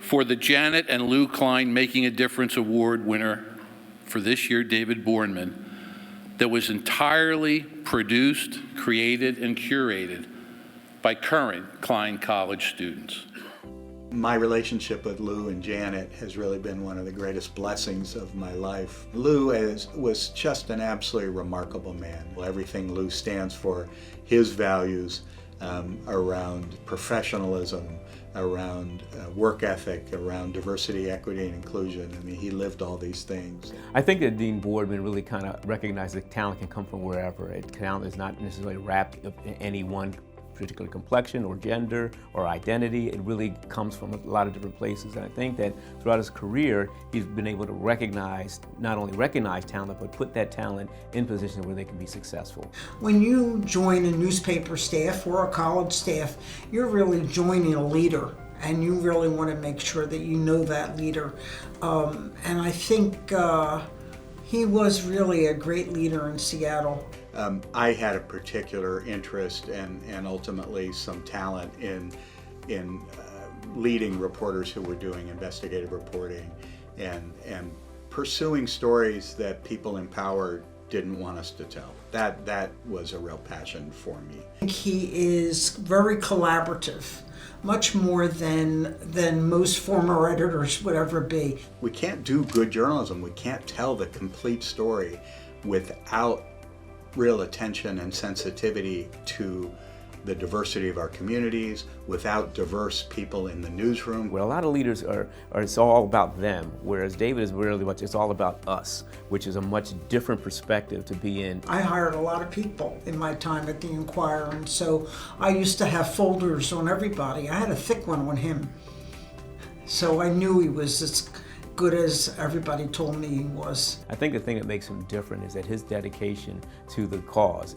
for the Janet and Lou Klein Making a Difference Award winner for this year, David Boardman, that was entirely produced, created, and curated by current Klein College students. My relationship with Lou and Janet has really been one of the greatest blessings of my life. Lou was just an absolutely remarkable man. Everything Lou stands for, his values around professionalism, around work ethic, around diversity, equity, and inclusion. I mean, he lived all these things. I think that Dean Boardman really kind of recognized that talent can come from wherever. Talent is not necessarily wrapped in any one particular complexion or gender or identity. It really comes from a lot of different places. And I think that throughout his career, he's been able to not only recognize talent, but put that talent in positions where they can be successful. When you join a newspaper staff or a college staff, you're really joining a leader, and you really want to make sure that you know that leader. And I think he was really a great leader in Seattle. I had a particular interest and ultimately some talent in leading reporters who were doing investigative reporting and pursuing stories that people in power didn't want us to tell. That was a real passion for me. He is very collaborative, much more than most former editors would ever be. We can't do good journalism. We can't tell the complete story without real attention and sensitivity to the diversity of our communities, without diverse people in the newsroom. Well, a lot of leaders it's all about them, whereas David is really much, it's all about us, which is a much different perspective to be in. I hired a lot of people in my time at the Enquirer, and so I used to have folders on everybody. I had a thick one on him. So I knew he was as good as everybody told me he was. I think the thing that makes him different is that his dedication to the cause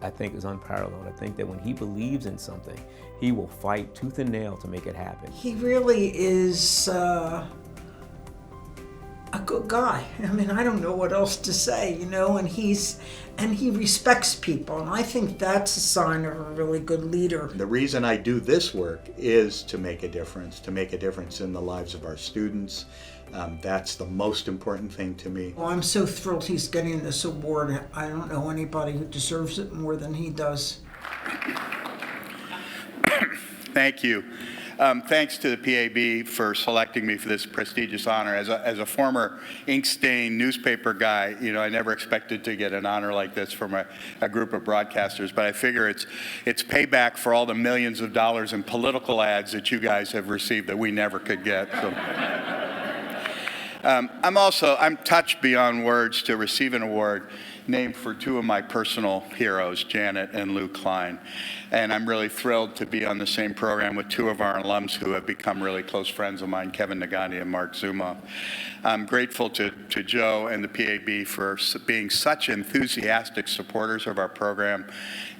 I think is unparalleled. I think that when he believes in something, he will fight tooth and nail to make it happen. He really is a good guy. I mean, I don't know what else to say, you know, and he respects people, and I think that's a sign of a really good leader. The reason I do this work is to make a difference in the lives of our students. That's the most important thing to me. Well, I'm so thrilled he's getting this award. I don't know anybody who deserves it more than he does. Thank you. Thanks to the PAB for selecting me for this prestigious honor. As a former ink-stained newspaper guy, you know, I never expected to get an honor like this from a group of broadcasters, but I figure it's payback for all the millions of dollars in political ads that you guys have received that we never could get. So. I'm touched beyond words to receive an award, named for two of my personal heroes, Janet and Lou Klein. And I'm really thrilled to be on the same program with two of our alums who have become really close friends of mine, Kevin Negandhi and Marc Zumoff. I'm grateful to Joe and the PAB for being such enthusiastic supporters of our program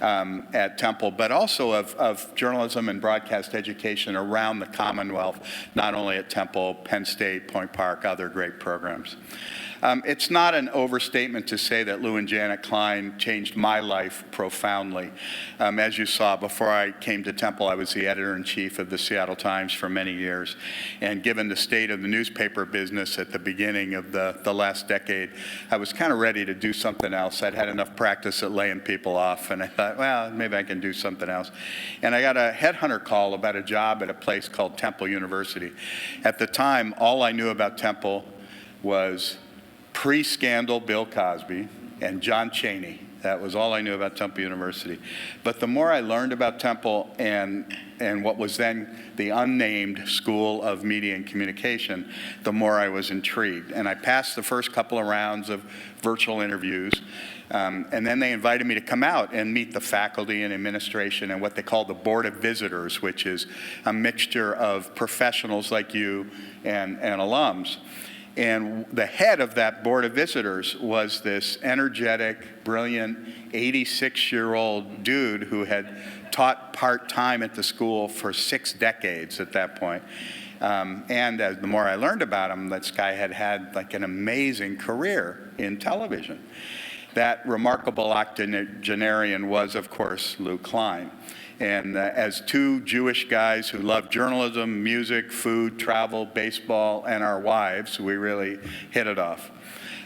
at Temple, but also of journalism and broadcast education around the Commonwealth, not only at Temple, Penn State, Point Park, other great programs. It's not an overstatement to say that Lou and Janet Klein changed my life profoundly. As you saw, before I came to Temple, I was the editor-in-chief of the Seattle Times for many years. And given the state of the newspaper business at the beginning of the last decade, I was kind of ready to do something else. I'd had enough practice at laying people off, and I thought, well, maybe I can do something else. And I got a headhunter call about a job at a place called Temple University. At the time, all I knew about Temple was pre-scandal Bill Cosby and John Chaney. That was all I knew about Temple University. But the more I learned about Temple and what was then the unnamed School of Media and Communication, the more I was intrigued. And I passed the first couple of rounds of virtual interviews. And then they invited me to come out and meet the faculty and administration and what they call the Board of Visitors, which is a mixture of professionals like you and alums. And the head of that Board of Visitors was this energetic, brilliant, 86-year-old dude who had taught part-time at the school for 6 decades at that point. And the more I learned about him, this guy had like an amazing career in television. That remarkable octogenarian was, of course, Lou Klein. And as two Jewish guys who love journalism, music, food, travel, baseball, and our wives, we really hit it off.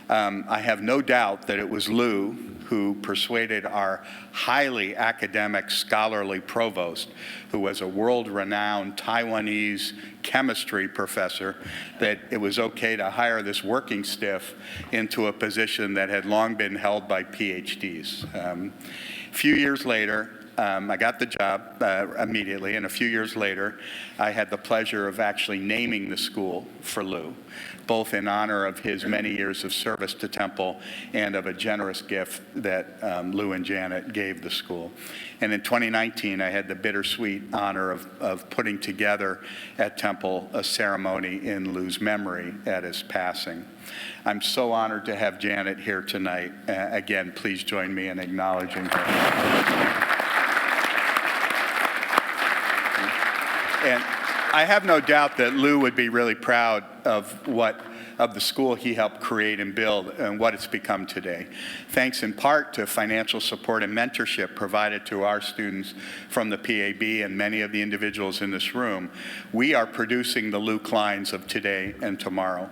I have no doubt that it was Lou who persuaded our highly academic, scholarly provost, who was a world-renowned Taiwanese chemistry professor, that it was okay to hire this working stiff into a position that had long been held by PhDs. A few years later, I got the job immediately, and a few years later, I had the pleasure of actually naming the school for Lou, both in honor of his many years of service to Temple and of a generous gift that Lou and Janet gave the school. And in 2019, I had the bittersweet honor of putting together at Temple a ceremony in Lou's memory at his passing. I'm so honored to have Janet here tonight. Again, please join me in acknowledging her. And I have no doubt that Lou would be really proud of the school he helped create and build and what it's become today. Thanks in part to financial support and mentorship provided to our students from the PAB and many of the individuals in this room, we are producing the Lou Kleins of today and tomorrow.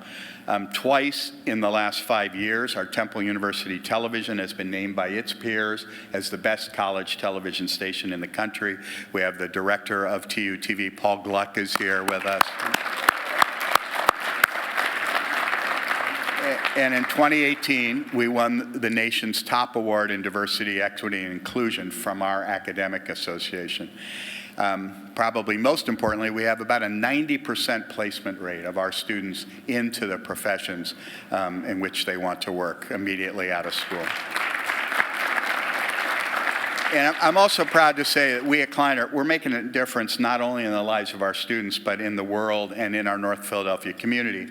Twice in the last 5 years, our Temple University Television has been named by its peers as the best college television station in the country. We have the director of TU-TV, Paul Gluck, is here with us. And in 2018, we won the nation's top award in diversity, equity, and inclusion from our academic association. Probably most importantly, we have about a 90% placement rate of our students into the professions in which they want to work immediately out of school. And I'm also proud to say that we at Klein we're making a difference not only in the lives of our students, but in the world and in our North Philadelphia community.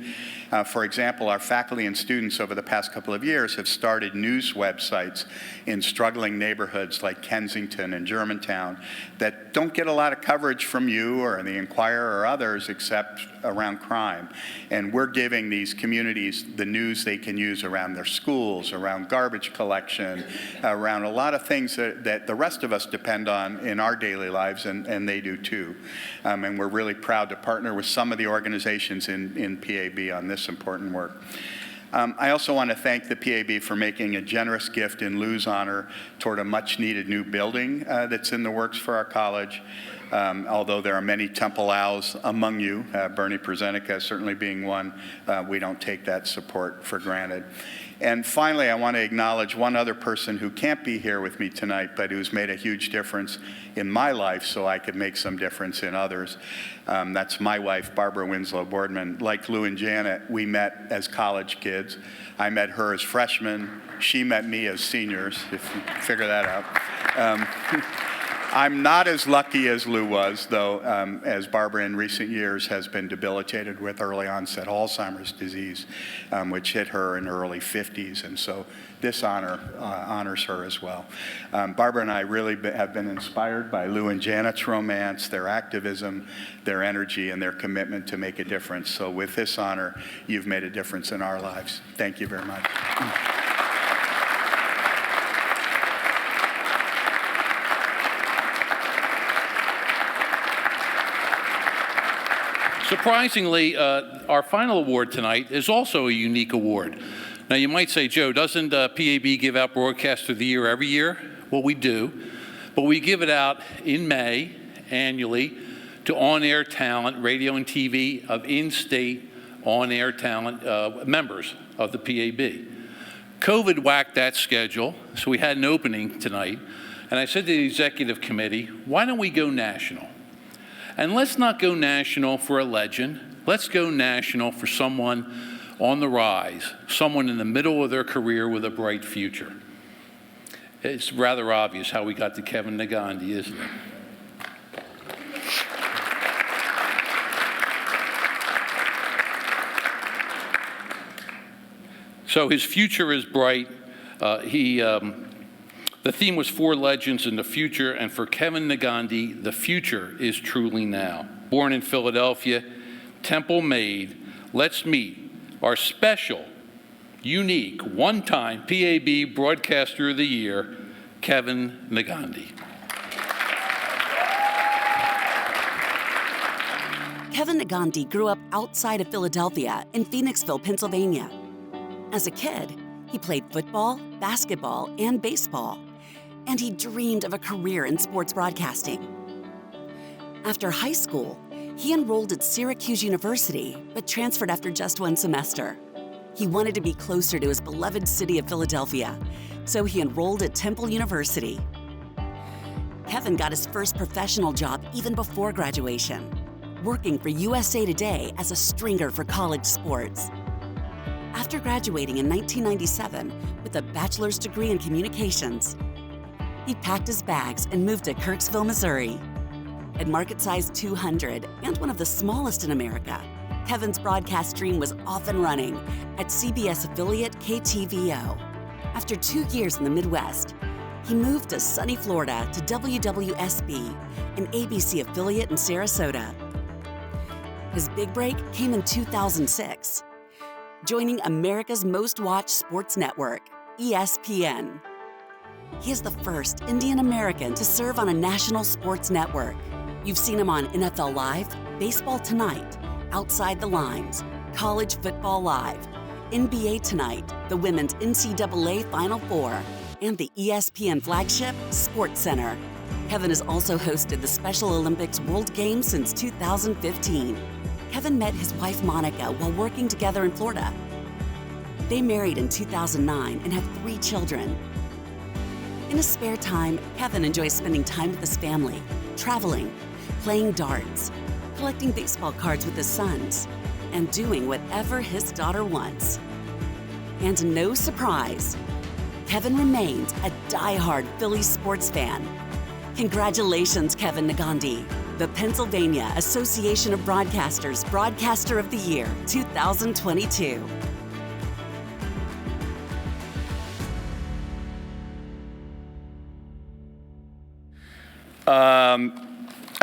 For example, our faculty and students over the past couple of years have started news websites in struggling neighborhoods like Kensington and Germantown that don't get a lot of coverage from you or the Inquirer or others except around crime. And we're giving these communities the news they can use around their schools, around garbage collection, around a lot of things that the rest of us depend on in our daily lives, and they do too. And we're really proud to partner with some of the organizations in PAB on this important work. I also want to thank the PAB for making a generous gift in Lou's honor toward a much-needed new building that's in the works for our college. Although there are many Temple Owls among you, Bernie Prezenica certainly being one, we don't take that support for granted. And finally, I want to acknowledge one other person who can't be here with me tonight, but who's made a huge difference in my life so I could make some difference in others. That's my wife, Barbara Winslow Boardman. Like Lou and Janet, we met as college kids. I met her as freshmen. She met me as seniors, if you figure that out. I'm not as lucky as Lou was, though, as Barbara in recent years has been debilitated with early onset Alzheimer's disease, which hit her in her early 50s, and so this honors her as well. Barbara and I really have been inspired by Lou and Janet's romance, their activism, their energy, and their commitment to make a difference. So with this honor, you've made a difference in our lives. Thank you very much. Surprisingly, our final award tonight is also a unique award. Now, you might say, Joe, doesn't PAB give out Broadcaster of the Year every year? Well, we do, but we give it out in May annually to on-air talent, radio and TV of in-state on-air talent members of the PAB. COVID whacked that schedule, so we had an opening tonight, and I said to the executive committee, why don't we go national? And let's not go national for a legend. Let's go national for someone on the rise, someone in the middle of their career with a bright future. It's rather obvious how we got to Kevin Negandhi, isn't it? So his future is bright. The theme was 4 legends in the future, and for Kevin Negandhi, the future is truly now. Born in Philadelphia, Temple made, let's meet our special, unique, one-time PAB Broadcaster of the Year, Kevin Negandhi. Kevin Negandhi grew up outside of Philadelphia in Phoenixville, Pennsylvania. As a kid, he played football, basketball, and baseball, and he dreamed of a career in sports broadcasting. After high school, he enrolled at Syracuse University, but transferred after just 1 semester. He wanted to be closer to his beloved city of Philadelphia, so he enrolled at Temple University. Kevin got his first professional job even before graduation, working for USA Today as a stringer for college sports. After graduating in 1997 with a bachelor's degree in communications, he packed his bags and moved to Kirksville, Missouri. At market size 200 and one of the smallest in America, Kevin's broadcast dream was off and running at CBS affiliate KTVO. After 2 years in the Midwest, he moved to sunny Florida to WWSB, an ABC affiliate in Sarasota. His big break came in 2006, joining America's most watched sports network, ESPN. He is the first Indian American to serve on a national sports network. You've seen him on NFL Live, Baseball Tonight, Outside the Lines, College Football Live, NBA Tonight, the Women's NCAA Final Four, and the ESPN flagship SportsCenter. Kevin has also hosted the Special Olympics World Games since 2015. Kevin met his wife Monica while working together in Florida. They married in 2009 and have 3 children. In his spare time, Kevin enjoys spending time with his family, traveling, playing darts, collecting baseball cards with his sons, and doing whatever his daughter wants. And no surprise, Kevin remains a die-hard Phillies sports fan. Congratulations, Kevin Negandhi, the Pennsylvania Association of Broadcasters Broadcaster of the Year 2022.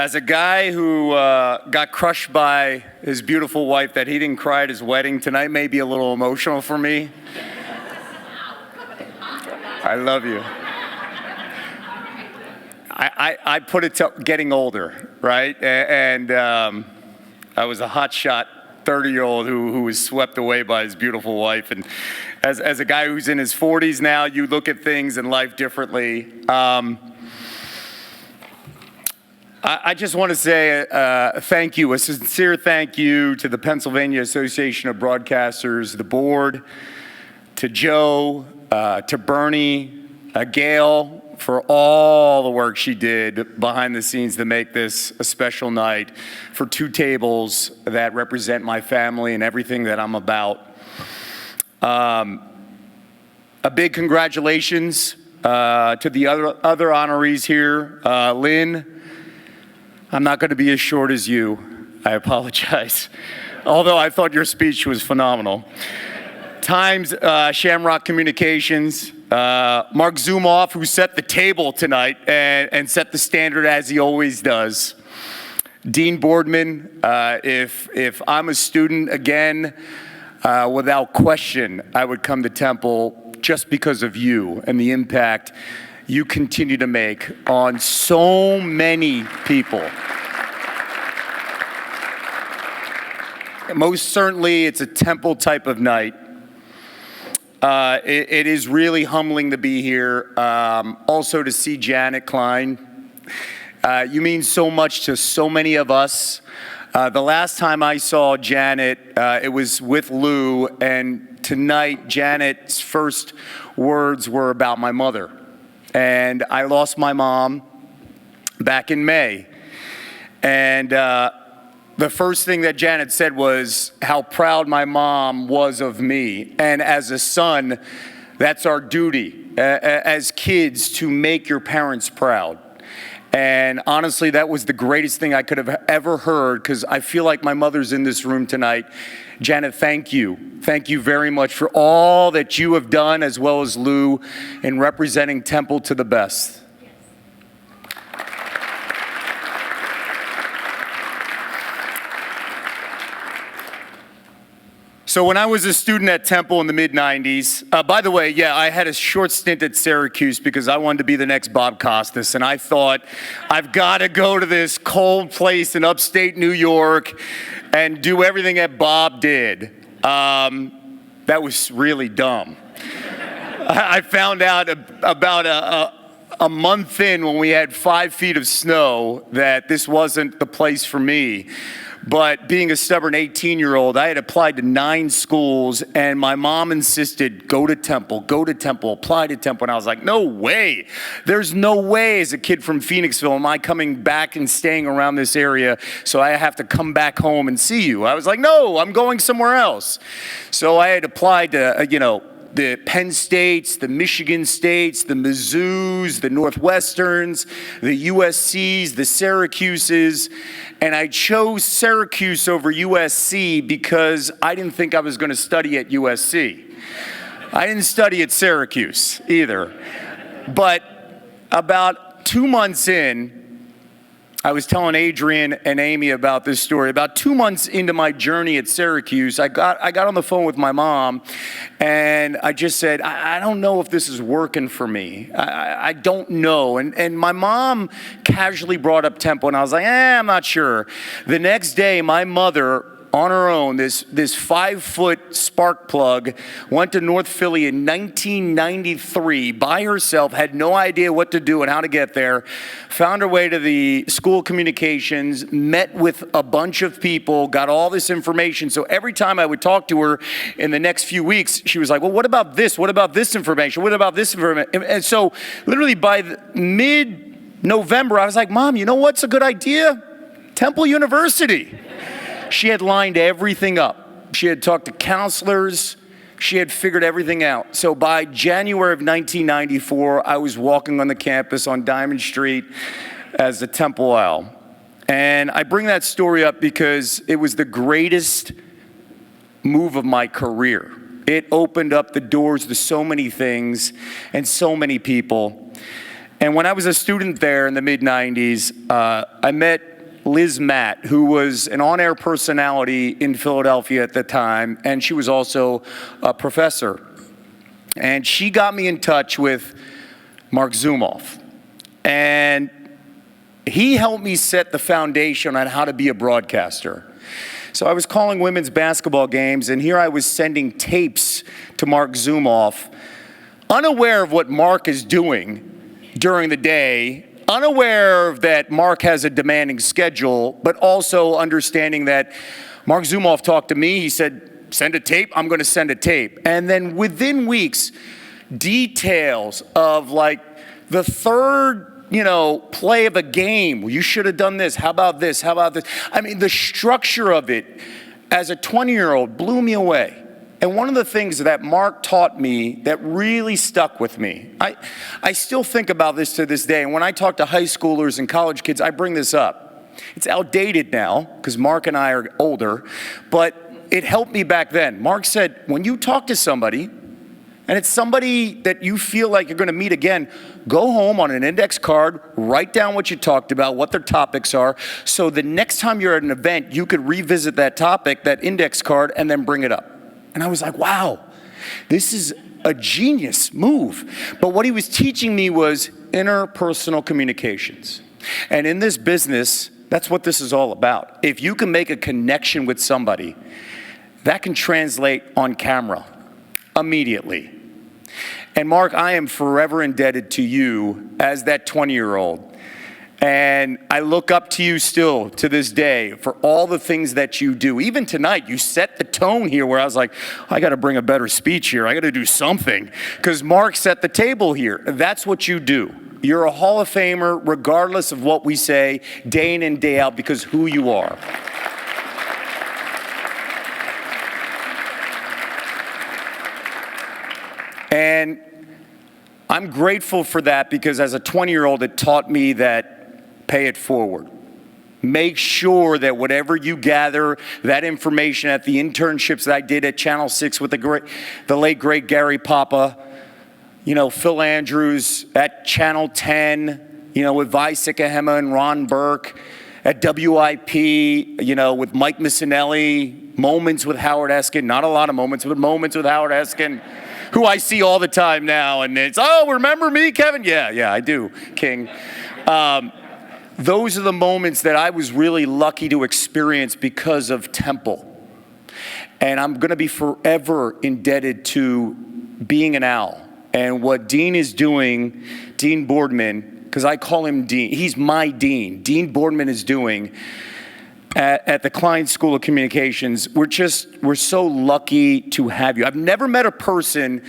As a guy who got crushed by his beautiful wife that he didn't cry at his wedding, tonight may be a little emotional for me. I love you. I put it to getting older, right? And I was a hotshot 30-year-old who was swept away by his beautiful wife. And as a guy who's in his 40s now, you look at things in life differently. I just want to say thank you, a sincere thank you to the Pennsylvania Association of Broadcasters, the board, to Joe, to Bernie, Gail, for all the work she did behind the scenes to make this a special night, for two tables that represent my family and everything that I'm about. A big congratulations to the other honorees here. Lynn, I'm not going to be as short as you. I apologize. Although I thought your speech was phenomenal. Times-Shamrock Communications, Marc Zumoff, who set the table tonight and set the standard as he always does. Dean Boardman, if I'm a student again, without question, I would come to Temple just because of you and the impact you continue to make on so many people. Most certainly, it's a Temple type of night. It is really humbling to be here. Also to see Janet Klein. You mean so much to so many of us. The last time I saw Janet, it was with Lou, and tonight Janet's first words were about my mother. And I lost my mom back in May. And the first thing that Janet said was how proud my mom was of me. And as a son, that's our duty as kids, to make your parents proud. And honestly, that was the greatest thing I could have ever heard, because I feel like my mother's in this room tonight. Janet, thank you. Thank you very much for all that you have done, as well as Lou, in representing Temple to the best. So when I was a student at Temple in the mid-90s, by the way, yeah, I had a short stint at Syracuse because I wanted to be the next Bob Costas, and I thought, I've got to go to this cold place in upstate New York and do everything that Bob did. That was really dumb. I found out about a month in, when we had 5 feet of snow, that this wasn't the place for me. But being a stubborn 18-year-old, I had applied to 9 schools, and my mom insisted, go to Temple, apply to Temple. And I was like, no way. There's no way as a kid from Phoenixville am I coming back and staying around this area, so I have to come back home and see you. I was like, no, I'm going somewhere else. So I had applied to, the Penn States, the Michigan States, the Mizzous, the Northwesterns, the USCs, the Syracuses, and I chose Syracuse over USC because I didn't think I was going to study at USC. I didn't study at Syracuse either. But about 2 months in, I was telling Adrian and Amy about this story. About 2 months into my journey at Syracuse, I got on the phone with my mom, and I just said, I don't know if this is working for me. I don't know. And my mom casually brought up Temple, and I was like, I'm not sure. The next day, my mother, on her own, this 5-foot spark plug, went to North Philly in 1993 by herself, had no idea what to do and how to get there, found her way to the school communications, met with a bunch of people, got all this information. So every time I would talk to her in the next few weeks, she was like, well, what about this? What about this information? What about this information? And so literally by mid-November, I was like, Mom, you know what's a good idea? Temple University. She had lined everything up. She had talked to counselors. She had figured everything out. So by January of 1994, I was walking on the campus on Diamond Street as a Temple Owl. And I bring that story up because it was the greatest move of my career. It opened up the doors to so many things and so many people. And when I was a student there in the mid-90s, I met Liz Matt, who was an on-air personality in Philadelphia at the time, and she was also a professor. And she got me in touch with Marc Zumoff. And he helped me set the foundation on how to be a broadcaster. So I was calling women's basketball games, and here I was sending tapes to Marc Zumoff, unaware of what Marc is doing during the day. unaware that Marc has a demanding schedule, but also understanding that Marc Zumoff talked to me. He said, send a tape, I'm going to send a tape. And then within weeks, details of like the third play of a game. You should have done this. How about this? How about this? I mean, the structure of it as a 20-year-old blew me away. And one of the things that Marc taught me that really stuck with me, I still think about this to this day. And when I talk to high schoolers and college kids, I bring this up. It's outdated now because Marc and I are older, but it helped me back then. Marc said, when you talk to somebody, and it's somebody that you feel like you're going to meet again, go home on an index card, write down what you talked about, what their topics are, so the next time you're at an event, you could revisit that topic, that index card, and then bring it up. And I was like, wow, this is a genius move. But what he was teaching me was interpersonal communications. And in this business, that's what this is all about. If you can make a connection with somebody, that can translate on camera immediately. And Marc, I am forever indebted to you as that 20-year-old. And I look up to you still to this day for all the things that you do. Even tonight, you set the tone here where I was like, I got to bring a better speech here. I got to do something. Because Marc set the table here. That's what you do. You're a Hall of Famer regardless of what we say day in and day out because who you are. And I'm grateful for that because as a 20-year-old, it taught me that pay it forward. Make sure that whatever you gather, that information at the internships that I did at Channel 6 with the late, great Gary Papa, Phil Andrews, at Channel 10, with Vi Sikahema and Ron Burke, at WIP, with Mike Missinelli, moments with Howard Eskin, not a lot of moments, but moments with Howard Eskin, who I see all the time now, and it's, oh, remember me, Kevin? Yeah, I do, King. Those are the moments that I was really lucky to experience because of Temple. And I'm going to be forever indebted to being an owl. And what Dean is doing, Dean Boardman, because I call him Dean, he's my Dean. Dean Boardman is doing at the Klein School of Communications. We're so lucky to have you. I've never met a person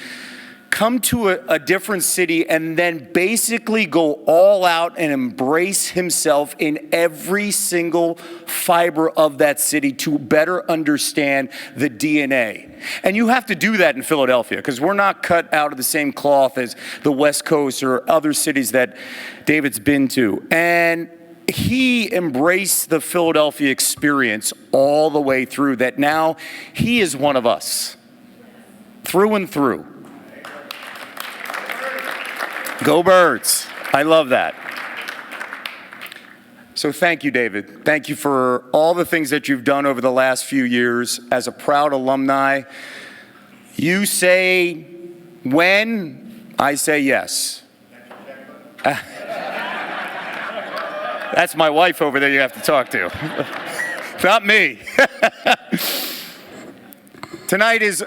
come to a different city and then basically go all out and embrace himself in every single fiber of that city to better understand the DNA. And you have to do that in Philadelphia because we're not cut out of the same cloth as the West Coast or other cities that David's been to. And he embraced the Philadelphia experience all the way through, that now he is one of us, through and through. Go Birds. I love that. So thank you, David. Thank you for all the things that you've done over the last few years. As a proud alumni, you say when, I say yes. That's my wife over there you have to talk to. Not me. Tonight is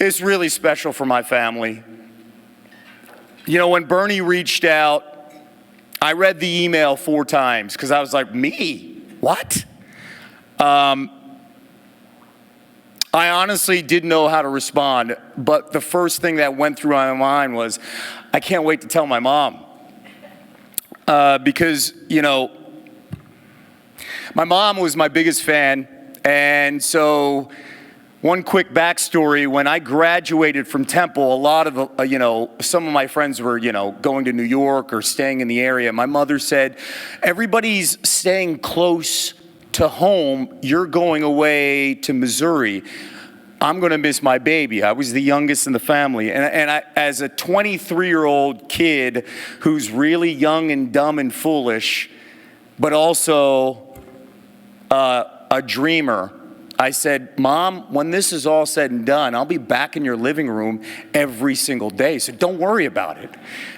it's really special for my family. When Bernie reached out, I read the email 4 times because I was like, me? What? I honestly didn't know how to respond, but the first thing that went through my mind was, I can't wait to tell my mom. Because, my mom was my biggest fan, and so one quick backstory, when I graduated from Temple, a lot of, some of my friends were, going to New York or staying in the area. My mother said, everybody's staying close to home. You're going away to Missouri. I'm going to miss my baby. I was the youngest in the family. And I, as a 23-year-old kid who's really young and dumb and foolish, but also a dreamer, I said, Mom, when this is all said and done, I'll be back in your living room every single day, so don't worry about it.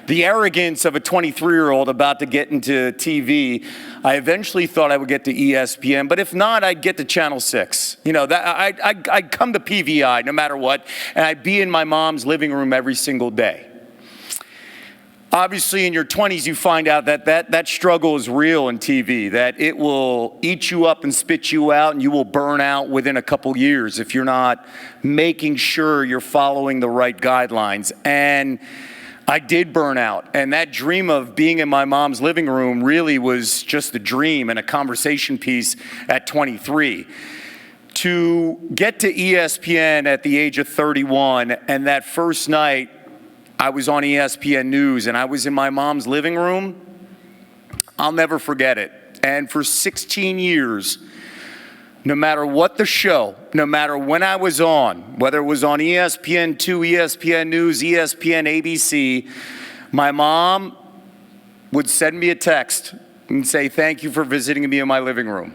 The arrogance of a 23-year-old about to get into TV, I eventually thought I would get to ESPN, but if not, I'd get to Channel 6. I'd come to PVI no matter what, and I'd be in my mom's living room every single day. obviously in your 20s you find out that struggle is real in TV, that it will eat you up and spit you out, and you will burn out within a couple years if you're not making sure you're following the right guidelines. And I did burn out, and that dream of being in my mom's living room really was just a dream and a conversation piece at 23. To get to ESPN at the age of 31, and that first night I was on ESPN News and I was in my mom's living room, I'll never forget it. And for 16 years, no matter what the show, no matter when I was on, whether it was on ESPN 2, ESPN News, ESPN, ABC, my mom would send me a text and say, "Thank you for visiting me in my living room."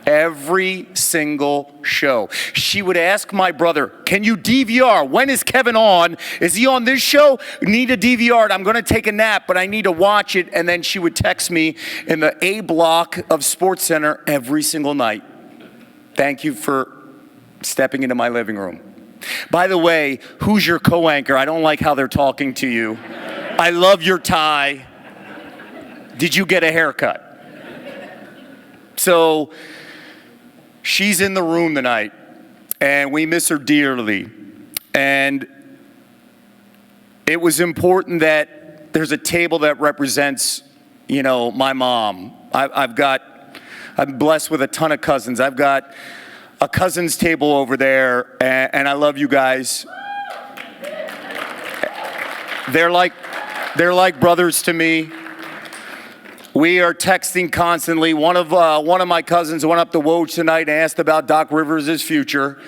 Every single show. She would ask my brother, "Can you DVR? When is Kevin on? Is he on this show? Need a DVR. I'm going to take a nap, but I need to watch it." And then she would text me in the A block of SportsCenter every single night. "Thank you for stepping into my living room. By the way, who's your co-anchor? I don't like how they're talking to you. I love your tie. Did you get a haircut?" So she's in the room tonight, and we miss her dearly. And it was important that there's a table that represents, my mom. I'm blessed with a ton of cousins. I've got a cousins table over there, and I love you guys. They're like brothers to me. We are texting constantly. One of my cousins went up to Woj tonight and asked about Doc Rivers' future.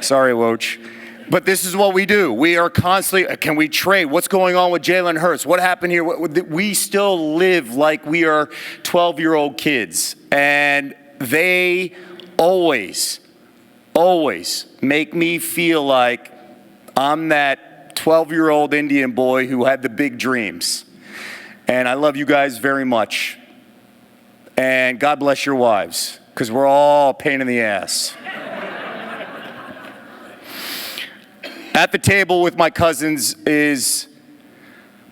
Sorry, Woj. But this is what we do. We are constantly, can we trade? What's going on with Jalen Hurts? What happened here? We still live like we are 12-year-old kids. And they always make me feel like I'm that 12-year-old Indian boy who had the big dreams. And I love you guys very much. And God bless your wives, because we're all a pain in the ass. At the table with my cousins is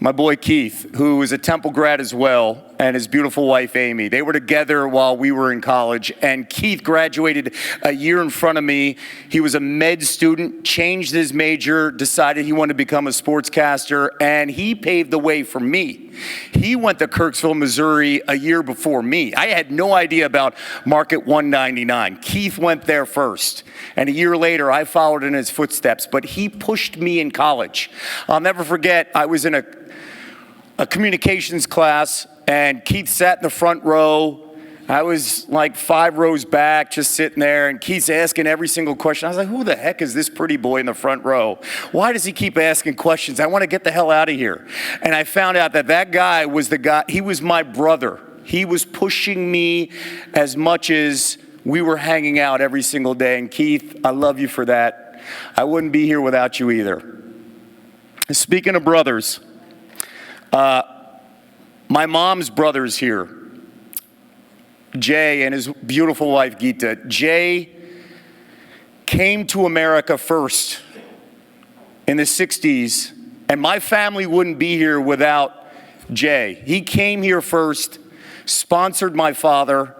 my boy Keith, who is a Temple grad as well, and his beautiful wife Amy. They were together while we were in college, and Keith graduated a year in front of me. He was a med student, changed his major, decided he wanted to become a sportscaster, and he paved the way for me. He went to Kirksville, Missouri a year before me. I had no idea about Market 199. Keith went there first, and a year later I followed in his footsteps, but he pushed me in college. I'll never forget, I was in a communications class, and Keith sat in the front row. I was like 5 rows back, just sitting there, and Keith's asking every single question. I was like, who the heck is this pretty boy in the front row? Why does he keep asking questions? I want to get the hell out of here. And I found out that guy was the guy, he was my brother. He was pushing me as much as we were hanging out every single day. And Keith, I love you for that. I wouldn't be here without you either. Speaking of brothers, my mom's brother's here, Jay and his beautiful wife Gita. Jay came to America first in the 60s, and my family wouldn't be here without Jay. He came here first, sponsored my father,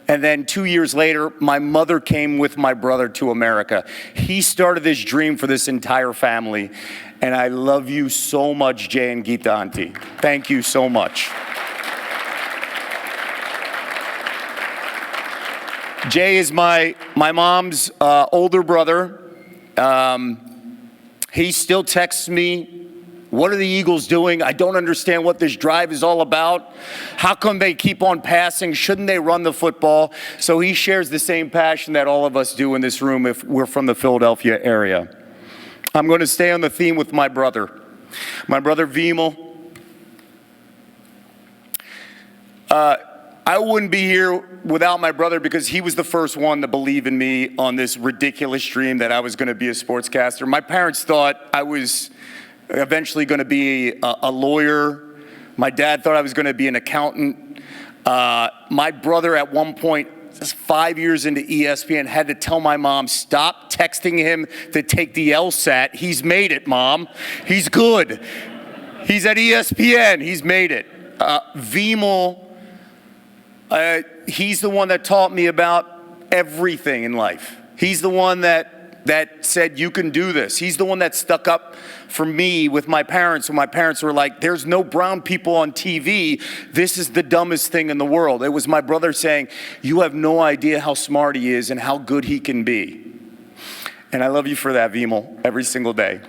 and then 2 years later, my mother came with my brother to America. He started this dream for this entire family. And I love you so much, Jay and Geeta Auntie. Thank you so much. Jay is my mom's older brother. He still texts me, "What are the Eagles doing? I don't understand what this drive is all about. How come they keep on passing? Shouldn't they run the football?" So he shares the same passion that all of us do in this room if we're from the Philadelphia area. I'm going to stay on the theme with my brother Vimal. I wouldn't be here without my brother because he was the first one to believe in me on this ridiculous dream that I was going to be a sportscaster. My parents thought I was eventually going to be a lawyer. My dad thought I was going to be an accountant. My brother at one point, 5 years into ESPN, had to tell my mom, "Stop texting him to take the LSAT. He's made it, Mom. He's good." He's at ESPN. He's made it. Vimal, he's the one that taught me about everything in life. He's the one that said, you can do this. He's the one that stuck up for me with my parents when my parents were like, there's no brown people on TV. This is the dumbest thing in the world. It was my brother saying, you have no idea how smart he is and how good he can be. And I love you for that, Vimal, every single day.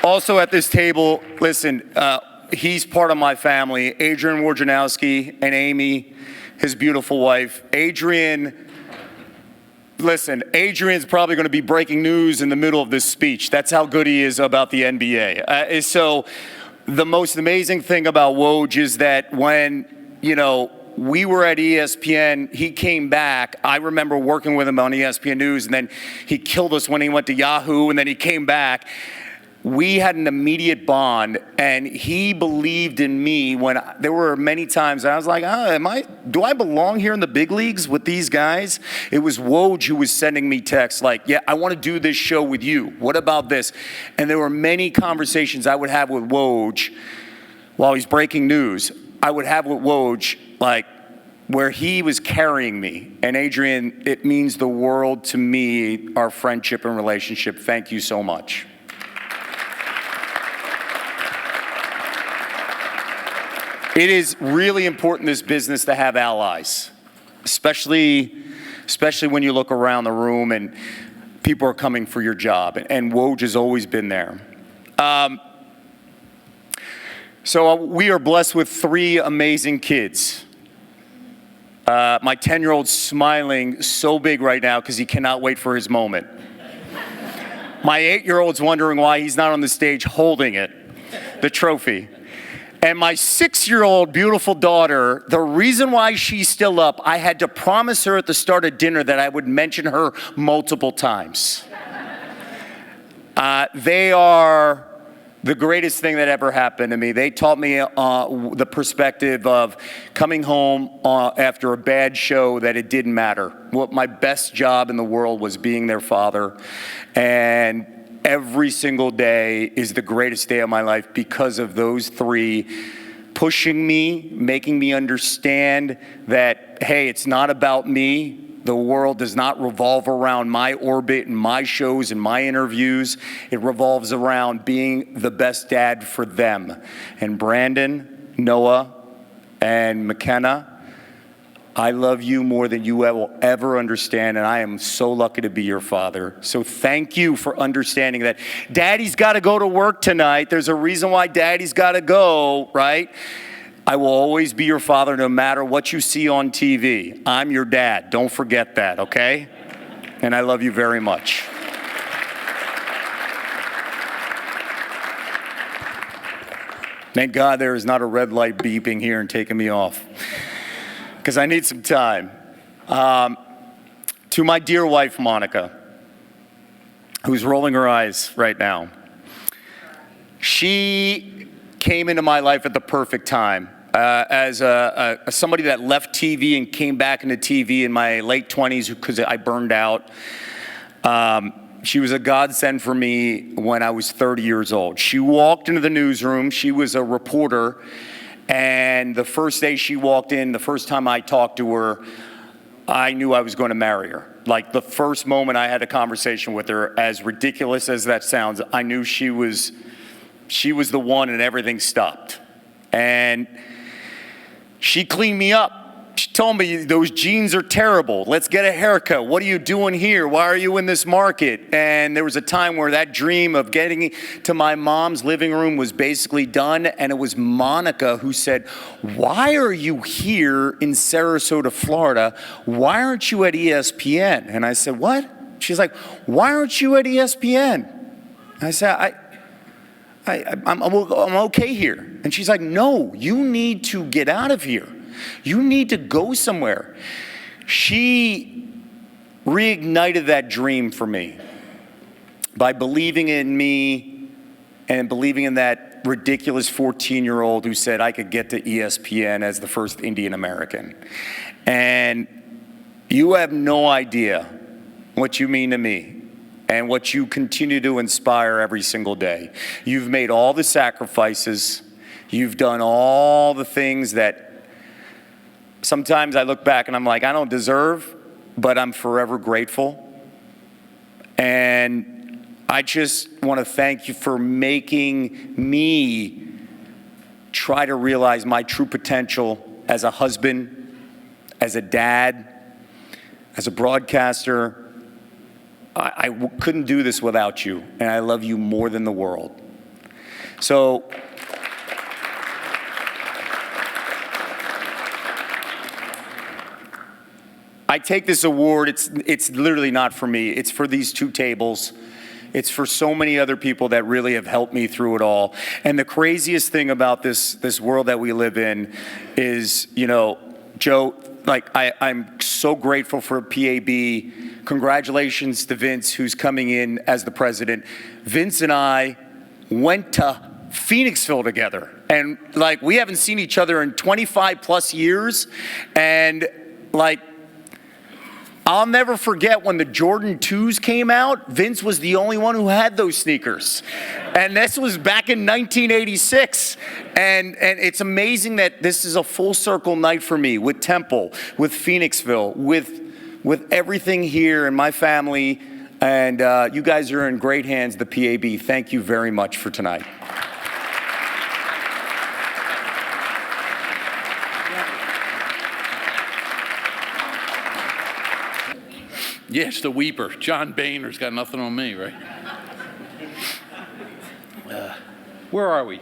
Also at this table, listen, he's part of my family. Adrian Wojnarowski and Amy, his beautiful wife. Adrian, listen, Adrian's probably going to be breaking news in the middle of this speech. That's how good he is about the NBA. So the most amazing thing about Woj is that when, we were at ESPN, he came back. I remember working with him on ESPN News, and then he killed us when he went to Yahoo, and then he came back. We had an immediate bond, and he believed in me when there were many times I was like, do I belong here in the big leagues with these guys? It was Woj who was sending me texts like, yeah, I want to do this show with you. What about this? And there were many conversations I would have with Woj while he's breaking news. I would have with Woj, like, where he was carrying me. And Adrian, it means the world to me, our friendship and relationship. Thank you so much. It is really important in this business to have allies, especially when you look around the room and people are coming for your job, and Woj has always been there. So we are blessed with 3 amazing kids. My 10-year-old's smiling so big right now because he cannot wait for his moment. My 8-year-old's wondering why he's not on the stage holding it, the trophy. And my 6-year-old beautiful daughter, the reason why she's still up, I had to promise her at the start of dinner that I would mention her multiple times. They are the greatest thing that ever happened to me. They taught me the perspective of coming home after a bad show, that it didn't matter. What my best job in the world was being their father. And every single day is the greatest day of my life because of those 3 pushing me, making me understand that, hey, it's not about me. The world does not revolve around my orbit and my shows and my interviews. It revolves around being the best dad for them. And Brandon, Noah, and McKenna, I love you more than you will ever understand, and I am so lucky to be your father. So thank you for understanding that Daddy's got to go to work tonight. There's a reason why Daddy's got to go, right? I will always be your father no matter what you see on TV. I'm your dad. Don't forget that, okay? And I love you very much. Thank God there is not a red light beeping here and taking me off, because I need some time. To my dear wife, Monica, who's rolling her eyes right now. She came into my life at the perfect time. As somebody that left TV and came back into TV in my late 20s because I burned out. She was a godsend for me when I was 30 years old. She walked into the newsroom. She was a reporter. And the first day she walked in, the first time I talked to her, I knew I was going to marry her. Like the first moment I had a conversation with her, as ridiculous as that sounds, I knew she was the one, and everything stopped. And she cleaned me up. She told me, those jeans are terrible. Let's get a haircut. What are you doing here? Why are you in this market? And there was a time where that dream of getting to my mom's living room was basically done. And it was Monica who said, why are you here in Sarasota, Florida? Why aren't you at ESPN? And I said, what? She's like, why aren't you at ESPN? And I said, I'm okay here. And she's like, no, you need to get out of here. You need to go somewhere. She reignited that dream for me by believing in me and believing in that ridiculous 14-year-old who said I could get to ESPN as the first Indian American. And you have no idea what you mean to me. and what you continue to inspire every single day. You've made all the sacrifices. You've done all the things that sometimes I look back and I'm like, I don't deserve, but I'm forever grateful. And I just want to thank you for making me try to realize my true potential as a husband, as a dad, as a broadcaster. I couldn't do this without you, and I love you more than the world. So I take this award, it's literally not for me, it's for these two tables. It's for so many other people that really have helped me through it all. And the craziest thing about this world that we live in is, you know, Joe, like I'm so grateful for PAB. Congratulations to Vince, who's coming in as the president. Vince and I went to Phoenixville together. And like, we haven't seen each other in 25 plus years. And like, I'll never forget when the Jordan 2s came out, Vince was the only one who had those sneakers. And this was back in 1986. And it's amazing that this is a full circle night for me with Temple, with Phoenixville, with everything here and my family. And you guys are in great hands, the PAB. Thank you very much for tonight. Yes, the weeper. John Boehner's got nothing on me, right? Where are we?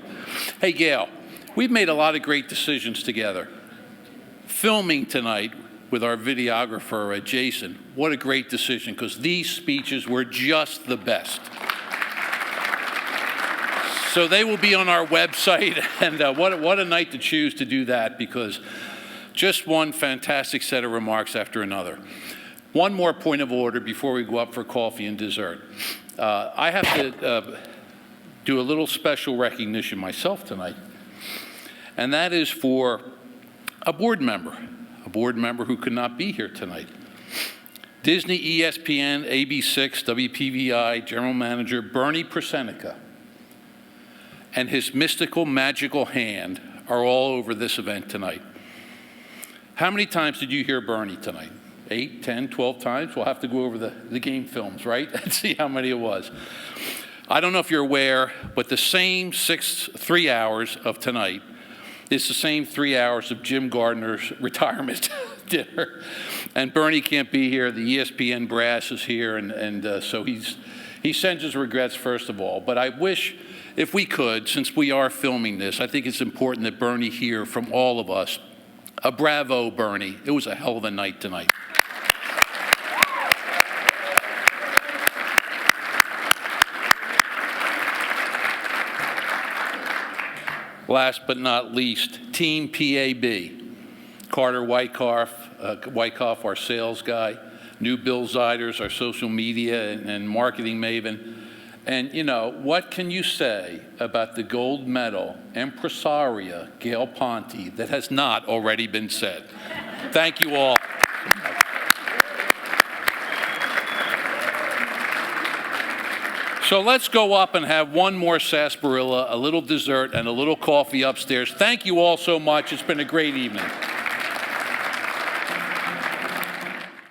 Hey, Gail, we've made a lot of great decisions together. Filming tonight with our videographer, Jason, what a great decision, because these speeches were just the best. So they will be on our website, and what a night to choose to do that, because just one fantastic set of remarks after another. One more point of order before we go up for coffee and dessert. I have to do a little special recognition myself tonight, and that is for a board member who could not be here tonight. Disney, ESPN, AB6, WPVI General Manager Bernie Presenica and his mystical, magical hand are all over this event tonight. How many times did you hear Bernie tonight? 8, 10, 12 times? We'll have to go over the game films, right? And see how many it was. I don't know if you're aware, but the same 3 hours of tonight is the same 3 hours of Jim Gardner's retirement dinner. And Bernie can't be here. The ESPN brass is here, and so he sends his regrets first of all. But I wish, if we could, since we are filming this, I think it's important that Bernie hear from all of us. A bravo, Bernie. It was a hell of a night tonight. Last but not least, Team PAB. Carter Wyckoff, our sales guy. New Bill Ziders, our social media and marketing maven. And, you know, what can you say about the gold medal impresaria, Gail Ponte, that has not already been said? Thank you all. So let's go up and have one more sarsaparilla, a little dessert, and a little coffee upstairs. Thank you all so much. It's been a great evening.